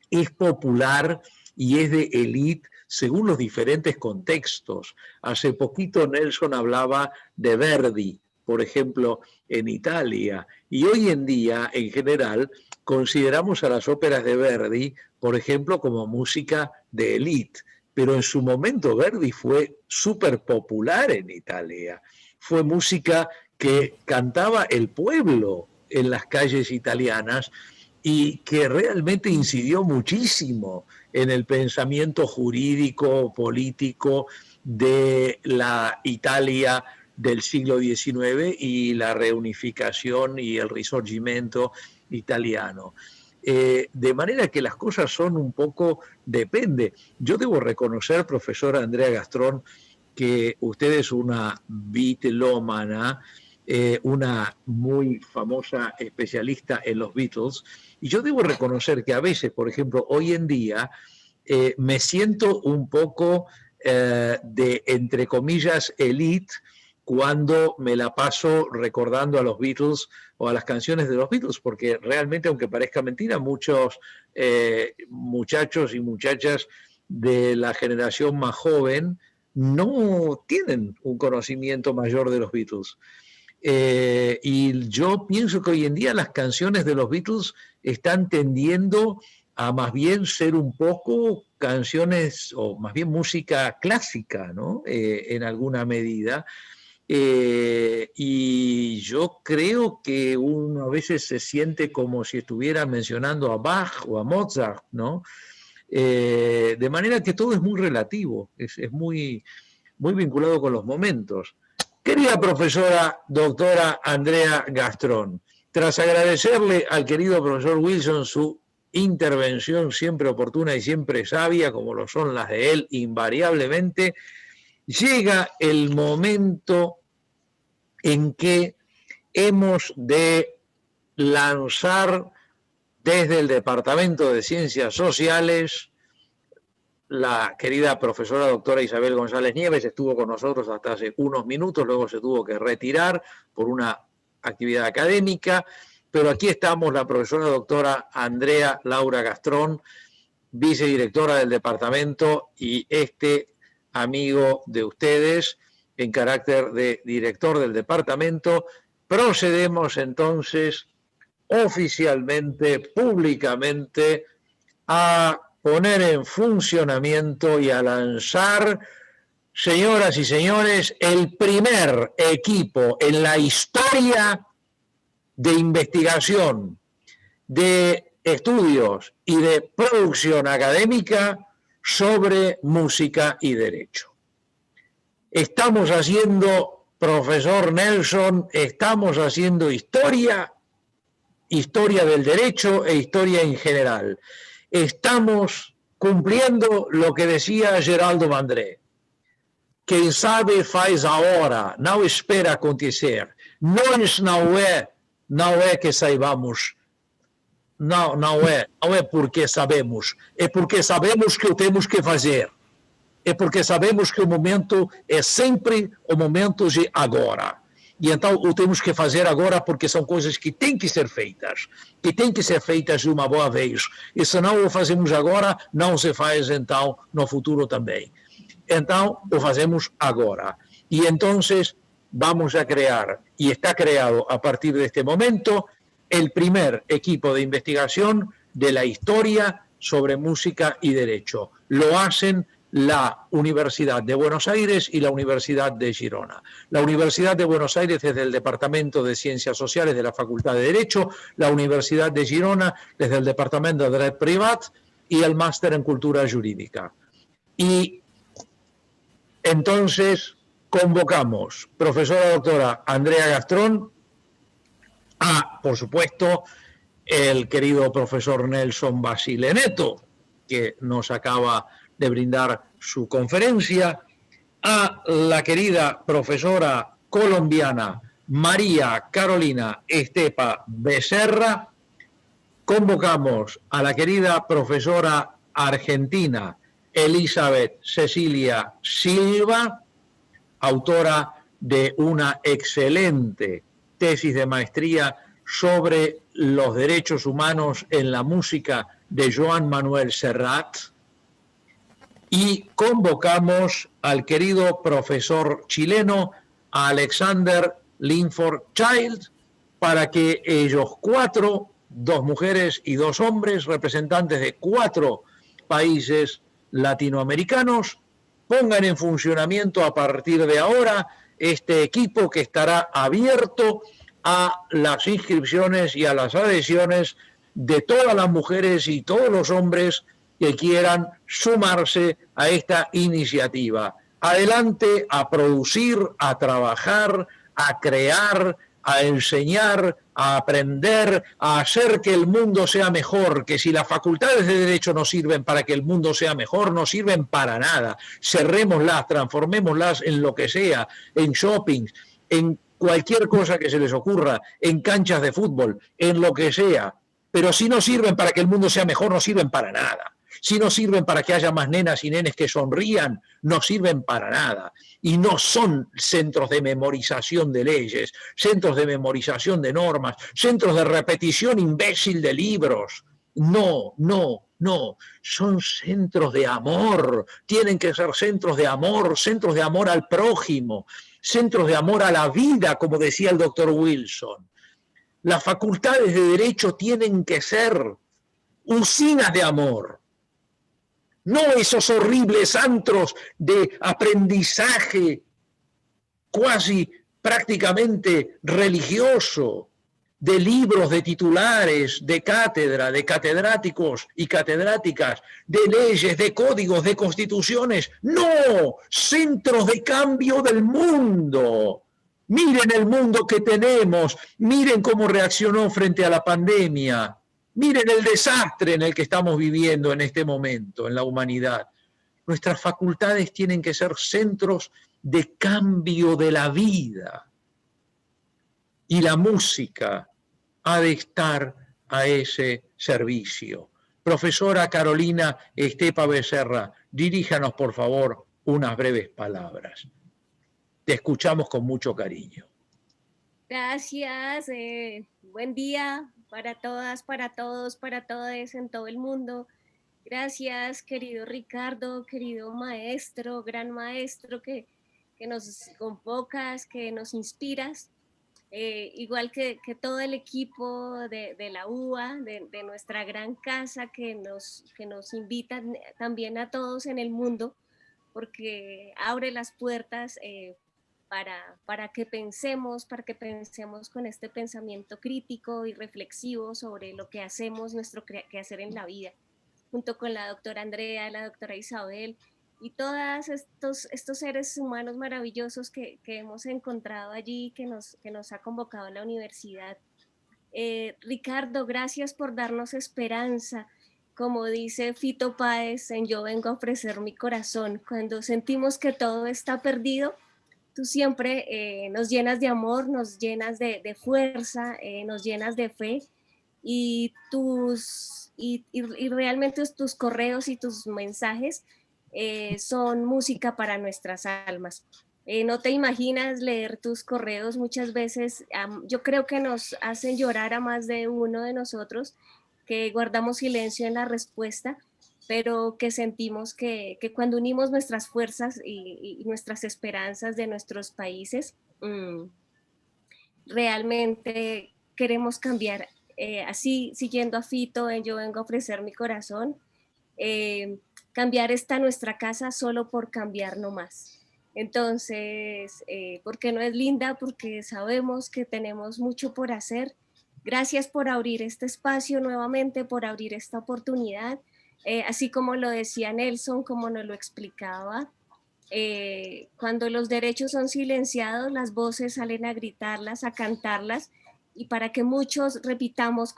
es popular y es de élite según los diferentes contextos. Hace poquito Nelson hablaba de Verdi, por ejemplo, en Italia, y hoy en día, en general, consideramos a las óperas de Verdi, por ejemplo, como música de élite, pero en su momento Verdi fue súper popular en Italia. Fue música que cantaba el pueblo en las calles italianas y que realmente incidió muchísimo en el pensamiento jurídico, político de la Italia del siglo XIX y la reunificación y el Risorgimento italiano. De manera que las cosas son un poco, depende. Yo debo reconocer, profesora Andrea Gastrón, que usted es una beatlómana, una muy famosa especialista en los Beatles, y yo debo reconocer que a veces, por ejemplo, hoy en día, me siento un poco de, entre comillas, élite, cuando me la paso recordando a los Beatles o a las canciones de los Beatles, porque realmente, aunque parezca mentira, muchos muchachos y muchachas de la generación más joven no tienen un conocimiento mayor de los Beatles. Y yo pienso que hoy en día las canciones de los Beatles están tendiendo a más bien ser un poco canciones, o más bien música clásica, ¿no? En alguna medida. Y yo creo que uno a veces se siente como si estuviera mencionando a Bach o a Mozart, ¿no? De manera que todo es muy relativo, es muy, muy vinculado con los momentos. Querida profesora doctora Andrea Gastrón, tras agradecerle al querido profesor Wilson su intervención siempre oportuna y siempre sabia, como lo son las de él invariablemente, llega el momento en que hemos de lanzar desde el Departamento de Ciencias Sociales. La querida profesora doctora Isabel González Nieves estuvo con nosotros hasta hace unos minutos, luego se tuvo que retirar por una actividad académica, pero aquí estamos la profesora doctora Andrea Laura Gastrón, vicedirectora del departamento, y este amigo de ustedes en carácter de director del departamento. Procedemos entonces oficialmente, públicamente, a poner en funcionamiento y a lanzar, señoras y señores, el primer equipo en la historia de investigación, de estudios y de producción académica sobre música y derecho. Estamos haciendo, profesor Nelson, estamos haciendo historia del derecho e historia en general. Estamos cumpliendo lo que decía Geraldo Vandré. Quem sabe faz a hora, não espera acontecer. Nós não é que saibamos, não é porque sabemos, é porque sabemos que o temos que fazer. É porque sabemos que o momento é sempre o momento de agora. E então o temos que fazer agora porque são coisas que têm que ser feitas de uma boa vez. E se não o fazemos agora, não se faz então no futuro também. Então o fazemos agora. E então vamos a crear, y está creado a partir de este momento, el primer equipo de investigación de la historia sobre música y derecho. Lo hacen la Universidad de Buenos Aires y la Universidad de Girona. La Universidad de Buenos Aires desde el Departamento de Ciencias Sociales de la Facultad de Derecho, la Universidad de Girona desde el Departamento de Dret Privat y el Máster en Cultura Jurídica. Y entonces convocamos, profesora doctora Andrea Gastrón, a, por supuesto, el querido profesor Nelson Basile Neto, que nos acaba de brindar su conferencia, a la querida profesora colombiana María Carolina Estepa Becerra, convocamos a la querida profesora argentina Elizabeth Cecilia Silva, autora de una excelente tesis de maestría sobre los derechos humanos en la música de Joan Manuel Serrat, y convocamos al querido profesor chileno Alexander Linford Child para que ellos cuatro, 2 mujeres y 2 hombres, representantes de 4 países latinoamericanos, pongan en funcionamiento a partir de ahora este equipo que estará abierto a las inscripciones y a las adhesiones de todas las mujeres y todos los hombres que quieran sumarse a esta iniciativa. Adelante a producir, a trabajar, a crear, a enseñar, a aprender, a hacer que el mundo sea mejor, que si las facultades de derecho no sirven para que el mundo sea mejor, no sirven para nada. Cerrémoslas, transformémoslas en lo que sea, en shoppings, en cualquier cosa que se les ocurra, en canchas de fútbol, en lo que sea. Pero si no sirven para que el mundo sea mejor, no sirven para nada. Si no sirven para que haya más nenas y nenes que sonrían, no sirven para nada. Y no son centros de memorización de leyes, centros de memorización de normas, centros de repetición imbécil de libros. No, no, no. Son centros de amor. Tienen que ser centros de amor al prójimo. centros de amor a la vida, como decía el doctor Wilson. Las facultades de Derecho tienen que ser usinas de amor, no esos horribles antros de aprendizaje cuasi prácticamente religioso, de libros, de titulares, de cátedra, de catedráticos y catedráticas, de leyes, de códigos, de constituciones. No, centros de cambio del mundo. Miren el mundo que tenemos, miren cómo reaccionó frente a la pandemia, miren el desastre en el que estamos viviendo en este momento en la humanidad. Nuestras facultades tienen que ser centros de cambio de la vida. Y la música ha de estar a ese servicio. Profesora Carolina Estepa Becerra, diríjanos por favor unas breves palabras. Te escuchamos con mucho cariño. Gracias, buen día para todas, para todos, para todes en todo el mundo. Gracias, querido Ricardo, querido maestro, gran maestro que nos convocas, que nos inspiras. Igual que todo el equipo de la UBA, de nuestra gran casa que nos invitan también a todos en el mundo, porque abre las puertas para que pensemos con este pensamiento crítico y reflexivo sobre lo que hacemos, nuestro quehacer en la vida, junto con la doctora Andrea, la doctora Isabel, y todos estos seres humanos maravillosos que hemos encontrado allí, que nos ha convocado la universidad. Ricardo, gracias por darnos esperanza. Como dice Fito Páez en Yo vengo a ofrecer mi corazón, cuando sentimos que todo está perdido, tú siempre nos llenas de amor, nos llenas de fuerza, nos llenas de fe, y realmente tus correos y tus mensajes son música para nuestras almas. No te imaginas leer tus correos muchas veces. Yo creo que nos hacen llorar a más de uno de nosotros, que guardamos silencio en la respuesta, pero que sentimos que cuando unimos nuestras fuerzas y nuestras esperanzas de nuestros países, realmente queremos cambiar. Así, siguiendo a Fito, Yo vengo a ofrecer mi corazón, cambiar esta nuestra casa solo por cambiar no más. Entonces, porque no es linda, porque sabemos que tenemos mucho por hacer. Gracias por abrir este espacio nuevamente, por abrir esta oportunidad. Así como lo decía Nelson, como nos lo explicaba, cuando los derechos son silenciados, las voces salen a gritarlas, a cantarlas, y para que muchos repitamos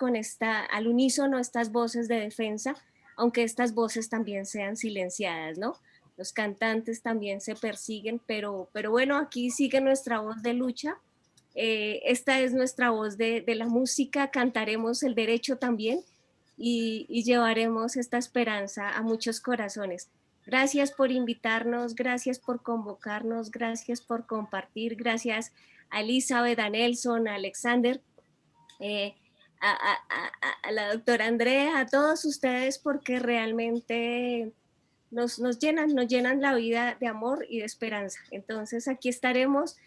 al unísono estas voces de defensa, aunque estas voces también sean silenciadas, ¿no? Los cantantes también se persiguen, pero bueno, aquí sigue nuestra voz de lucha. Esta es nuestra voz de la música, cantaremos el derecho también y llevaremos esta esperanza a muchos corazones. Gracias por invitarnos, gracias por convocarnos, gracias por compartir, gracias a Elizabeth, a Nelson, a Alexander, a la doctora Andrea, a todos ustedes, porque realmente nos llenan la vida de amor y de esperanza. Entonces aquí estaremos.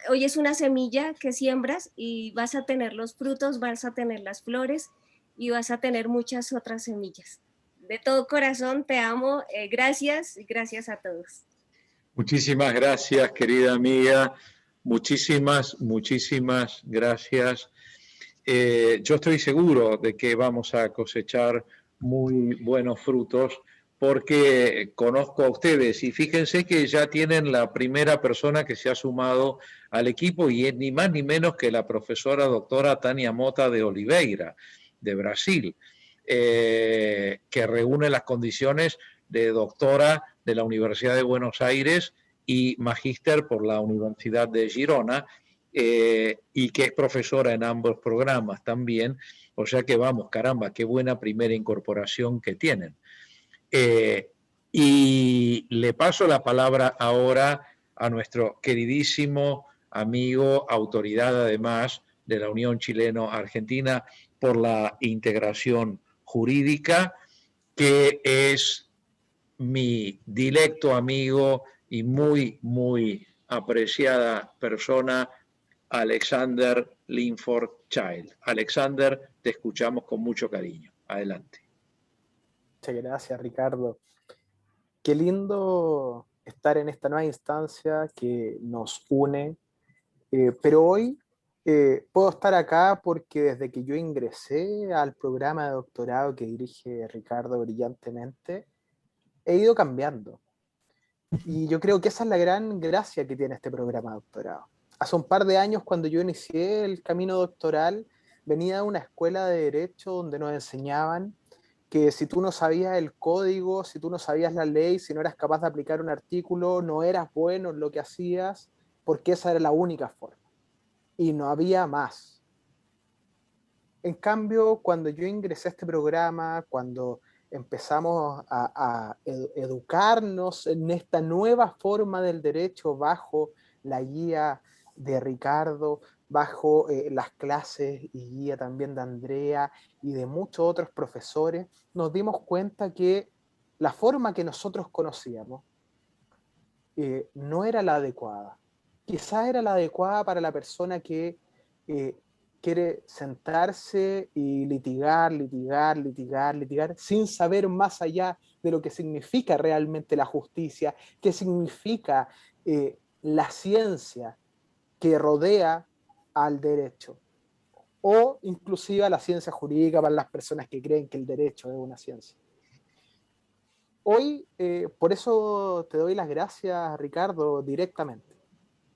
Hoy es una semilla que siembras y vas a tener los frutos, vas a tener las flores y vas a tener muchas otras semillas. De todo corazón te amo, gracias y gracias a todos. Muchísimas gracias, querida amiga. Muchísimas gracias. Yo estoy seguro de que vamos a cosechar muy buenos frutos porque conozco a ustedes y fíjense que ya tienen la primera persona que se ha sumado al equipo y es ni más ni menos que la profesora doctora Tania Mota de Oliveira, de Brasil, que reúne las condiciones de doctora de la Universidad de Buenos Aires y magíster por la Universidad de Girona, y que es profesora en ambos programas también. O sea que vamos, caramba, qué buena primera incorporación que tienen. Y le paso la palabra ahora a nuestro queridísimo amigo, autoridad además de la Unión Chileno-Argentina por la Integración Jurídica, que es mi directo amigo y muy apreciada persona, Alexander Linford Child. Alexander, te escuchamos con mucho cariño. Adelante. Muchas gracias, Ricardo. Qué lindo estar en esta nueva instancia que nos une, pero hoy puedo estar acá porque desde que yo ingresé al programa de doctorado que dirige Ricardo brillantemente, he ido cambiando. Y yo creo que esa es la gran gracia que tiene este programa de doctorado. Hace un par de años, cuando yo inicié el camino doctoral, venía de una escuela de Derecho donde nos enseñaban que si tú no sabías el código, si tú no sabías la ley, si no eras capaz de aplicar un artículo, no eras bueno en lo que hacías, porque esa era la única forma. Y no había más. En cambio, cuando yo ingresé a este programa, cuando empezamos a educarnos en esta nueva forma del derecho bajo la guía de Ricardo, bajo las clases y guía también de Andrea y de muchos otros profesores, nos dimos cuenta que la forma que nosotros conocíamos no era la adecuada. Quizás era la adecuada para la persona que quiere sentarse y litigar sin saber más allá de lo que significa realmente la justicia, qué significa la ciencia que rodea al derecho, o inclusive a la ciencia jurídica para las personas que creen que el derecho es una ciencia. Hoy, por eso te doy las gracias, Ricardo, directamente,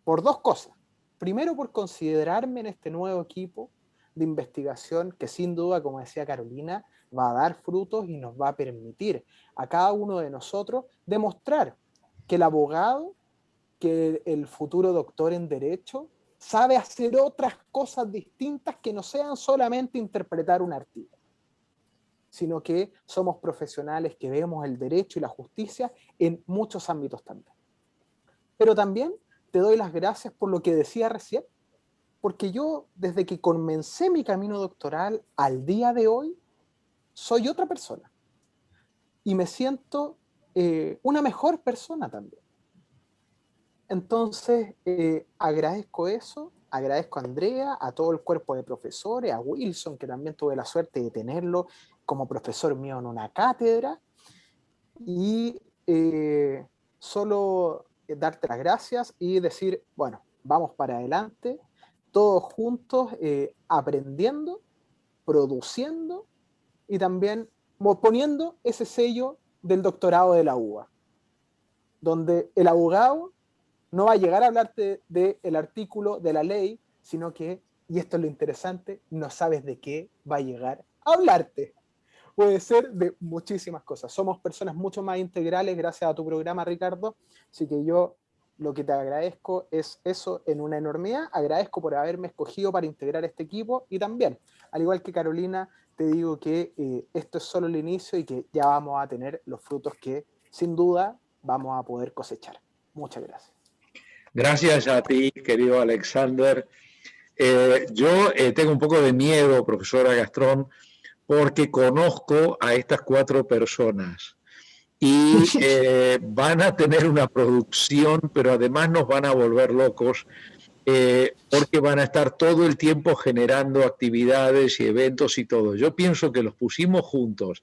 por dos cosas. Primero, por considerarme en este nuevo equipo de investigación que sin duda, como decía Carolina, va a dar frutos y nos va a permitir a cada uno de nosotros demostrar que el abogado, que el futuro doctor en Derecho, sabe hacer otras cosas distintas que no sean solamente interpretar un artículo, sino que somos profesionales que vemos el derecho y la justicia en muchos ámbitos también. Pero también te doy las gracias por lo que decía recién, porque yo, desde que comencé mi camino doctoral al día de hoy, soy otra persona. Y me siento una mejor persona también. Entonces, agradezco eso, agradezco a Andrea, a todo el cuerpo de profesores, a Wilson, que también tuve la suerte de tenerlo como profesor mío en una cátedra, y solo darte las gracias y decir, bueno, vamos para adelante, todos juntos, aprendiendo, produciendo y también poniendo ese sello del doctorado de la UBA, donde el abogado no va a llegar a hablarte del artículo, de la ley, sino que, y esto es lo interesante, no sabes de qué va a llegar a hablarte. Puede ser de muchísimas cosas. Somos personas mucho más integrales gracias a tu programa, Ricardo, así que yo lo que te agradezco es eso en una enormidad. Agradezco por haberme escogido para integrar este equipo y también, al igual que Carolina, te digo que esto es solo el inicio y que ya vamos a tener los frutos que sin duda vamos a poder cosechar. Muchas gracias. Gracias a ti, querido Alexander. Yo tengo un poco de miedo, profesora Gastrón, porque conozco a estas 4 personas y van a tener una producción, pero además nos van a volver locos porque van a estar todo el tiempo generando actividades y eventos y todo. Yo pienso que los pusimos juntos,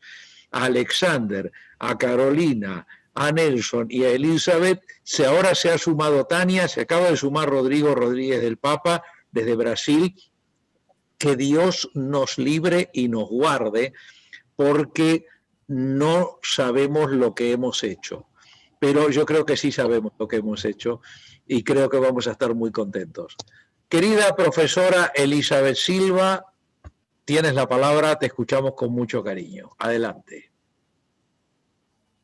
a Alexander, a Carolina, a Nelson y a Elizabeth. Ahora se ha sumado Tania, se acaba de sumar Rodrigo Rodríguez del Papa desde Brasil. Que Dios nos libre y nos guarde, porque no sabemos lo que hemos hecho. Pero yo creo que sí sabemos lo que hemos hecho y creo que vamos a estar muy contentos. Querida profesora Elizabeth Silva, tienes la palabra, te escuchamos con mucho cariño. Adelante.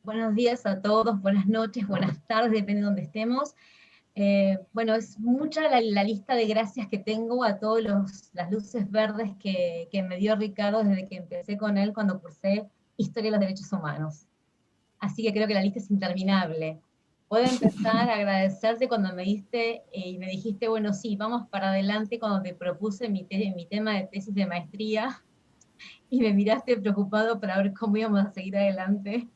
Buenos días a todos, buenas noches, buenas tardes, depende de donde estemos. Bueno, es mucha la lista de gracias que tengo a todas las luces verdes que me dio Ricardo desde que empecé con él cuando cursé Historia de los Derechos Humanos. Así que creo que la lista es interminable. Puedo empezar a agradecerte cuando me diste y me dijiste, bueno, sí, vamos para adelante cuando te propuse mi tema de tesis de maestría y me miraste preocupado para ver cómo íbamos a seguir adelante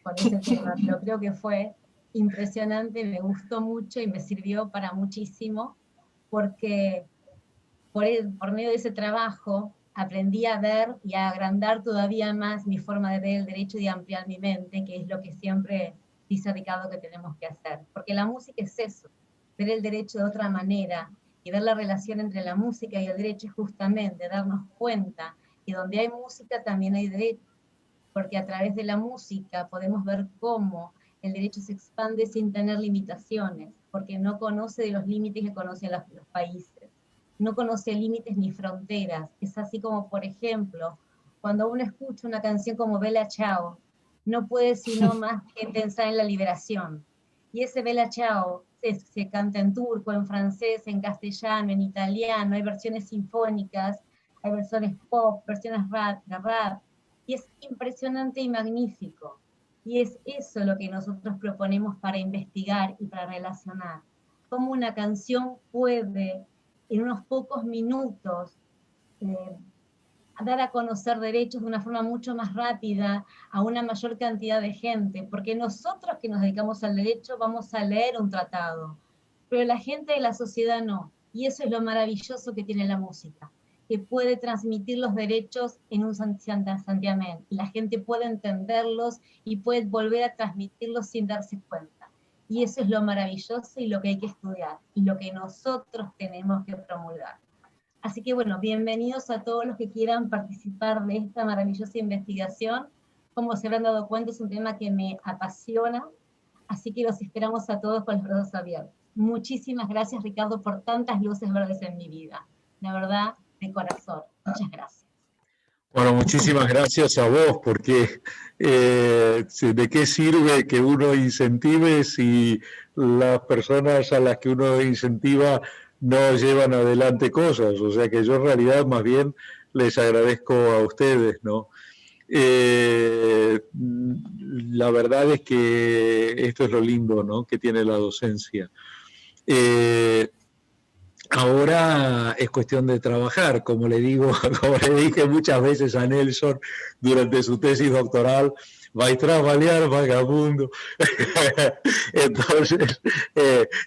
con ese tema, pero creo que fue impresionante, me gustó mucho y me sirvió para muchísimo, porque por medio de ese trabajo aprendí a ver y a agrandar todavía más mi forma de ver el derecho y ampliar mi mente, que es lo que siempre dice Ricardo que tenemos que hacer. Porque la música es eso, ver el derecho de otra manera, y ver la relación entre la música y el derecho es justamente darnos cuenta que donde hay música también hay derecho, porque a través de la música podemos ver cómo el derecho se expande sin tener limitaciones, porque no conoce de los límites que conocen los países, no conoce límites ni fronteras. Es así como, por ejemplo, cuando uno escucha una canción como Bella Ciao, no puede sino más que pensar en la liberación. Y ese Bella Ciao se canta en turco, en francés, en castellano, en italiano, hay versiones sinfónicas, hay versiones pop, versiones de rap, y es impresionante y magnífico. Y es eso lo que nosotros proponemos para investigar y para relacionar. Cómo una canción puede, en unos pocos minutos, dar a conocer derechos de una forma mucho más rápida a una mayor cantidad de gente, porque nosotros que nos dedicamos al derecho vamos a leer un tratado, pero la gente de la sociedad no, y eso es lo maravilloso que tiene la música, que puede transmitir los derechos en un santiamén, y la gente puede entenderlos y puede volver a transmitirlos sin darse cuenta, y eso es lo maravilloso y lo que hay que estudiar, y lo que nosotros tenemos que promulgar. Así que bueno, bienvenidos a todos los que quieran participar de esta maravillosa investigación. Como se habrán dado cuenta, es un tema que me apasiona, así que los esperamos a todos con los brazos abiertos. Muchísimas gracias, Ricardo, por tantas luces verdes en mi vida. La verdad, de corazón. Muchas gracias. Bueno, muchísimas gracias a vos, porque ¿de qué sirve que uno incentive si las personas a las que uno incentiva no llevan adelante cosas? O sea que yo en realidad más bien les agradezco a ustedes, ¿no? La verdad es que esto es lo lindo, ¿no?, que tiene la docencia. Ahora es cuestión de trabajar, como le digo, como le dije muchas veces a Nelson durante su tesis doctoral, vai trabalhar, vagabundo. Entonces,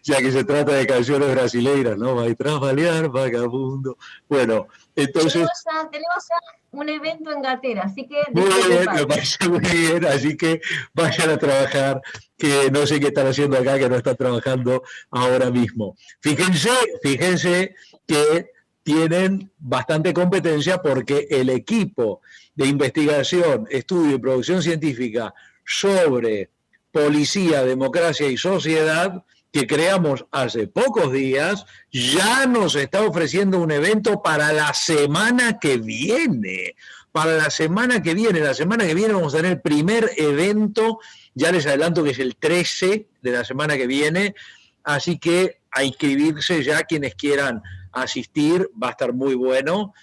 ya que se trata de canciones brasileiras, ¿no? Vai trabalhar, vagabundo. Bueno, entonces... Tenemos ya un evento en Gatera, así que... Muy bien, me parece muy bien, así que vayan a trabajar, que no sé qué están haciendo acá, que no están trabajando ahora mismo. Fíjense que tienen bastante competencia porque el equipo de investigación, estudio y producción científica sobre policía, democracia y sociedad que creamos hace pocos días, ya nos está ofreciendo un evento para la semana que viene. Para la semana que viene vamos a tener el primer evento, ya les adelanto que es el 13 de la semana que viene, así que a inscribirse ya quienes quieran asistir, va a estar muy bueno.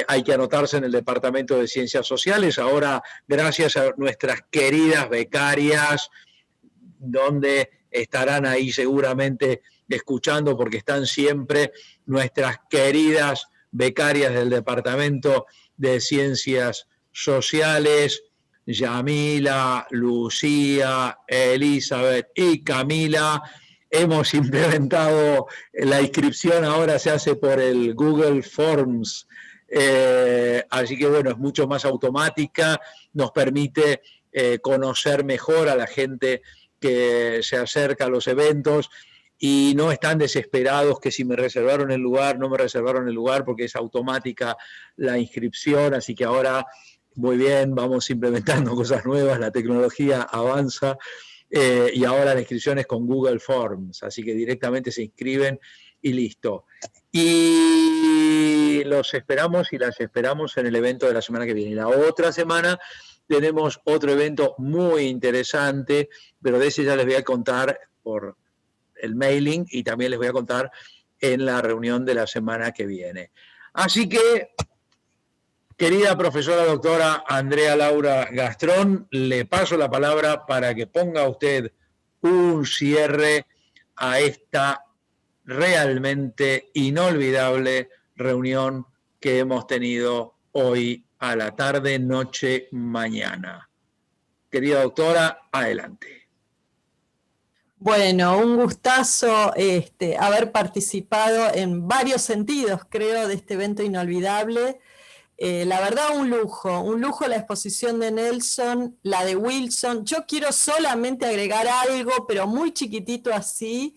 Hay que anotarse en el Departamento de Ciencias Sociales, ahora gracias a nuestras queridas becarias, donde estarán ahí seguramente escuchando, porque están siempre nuestras queridas becarias del Departamento de Ciencias Sociales, Yamila, Lucía, Elizabeth y Camila. Hemos implementado la inscripción, ahora se hace por el Google Forms, así que bueno, es mucho más automática, nos permite conocer mejor a la gente que se acerca a los eventos y no están desesperados que si me reservaron el lugar, no me reservaron el lugar, porque es automática la inscripción, así que ahora muy bien, vamos implementando cosas nuevas, la tecnología avanza y ahora la inscripción es con Google Forms, así que directamente se inscriben y listo. Y los esperamos y las esperamos en el evento de la semana que viene. La otra semana tenemos otro evento muy interesante, pero de ese ya les voy a contar por el mailing y también les voy a contar en la reunión de la semana que viene. Así que, querida profesora doctora Andrea Laura Gastrón, le paso la palabra para que ponga usted un cierre a esta realmente inolvidable reunión que hemos tenido hoy a la tarde, noche, mañana. Querida doctora, adelante. Bueno, un gustazo haber participado en varios sentidos, creo, de este evento inolvidable. La verdad, un lujo la exposición de Nelson, la de Wilson. Yo quiero solamente agregar algo, pero muy chiquitito así,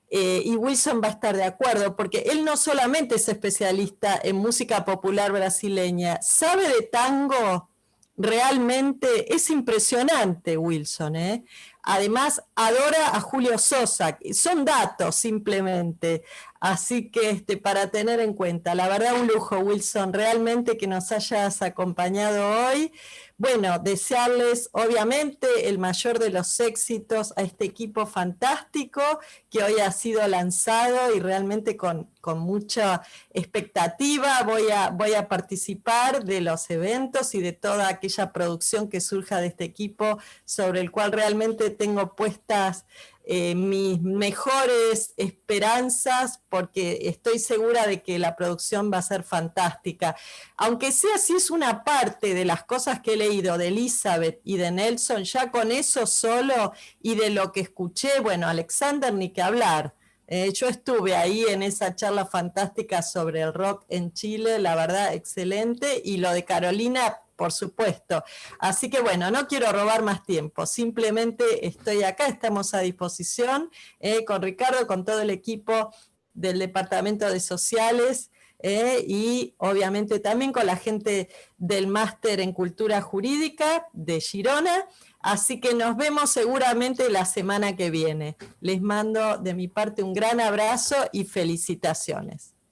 y Wilson va a estar de acuerdo, porque él no solamente es especialista en música popular brasileña, sabe de tango, realmente es impresionante Wilson, ¿eh? Además, adora a Julio Sosa, son datos simplemente, así que para tener en cuenta, la verdad un lujo Wilson, realmente que nos hayas acompañado hoy. Bueno, desearles obviamente el mayor de los éxitos a este equipo fantástico que hoy ha sido lanzado y realmente con mucha expectativa voy a participar de los eventos y de toda aquella producción que surja de este equipo sobre el cual realmente tengo puestas mis mejores esperanzas porque estoy segura de que la producción va a ser fantástica. Aunque sea así, es una parte de las cosas que he leído de Elizabeth y de Nelson, ya con eso solo y de lo que escuché, bueno, Alexander ni que hablar. Yo estuve ahí en esa charla fantástica sobre el rock en Chile, la verdad, excelente, y lo de Carolina, por supuesto. Así que bueno, no quiero robar más tiempo, simplemente estoy acá, estamos a disposición con Ricardo, con todo el equipo del Departamento de Sociales y obviamente también con la gente del Máster en Cultura Jurídica de Girona. Así que nos vemos seguramente la semana que viene. Les mando de mi parte un gran abrazo y felicitaciones.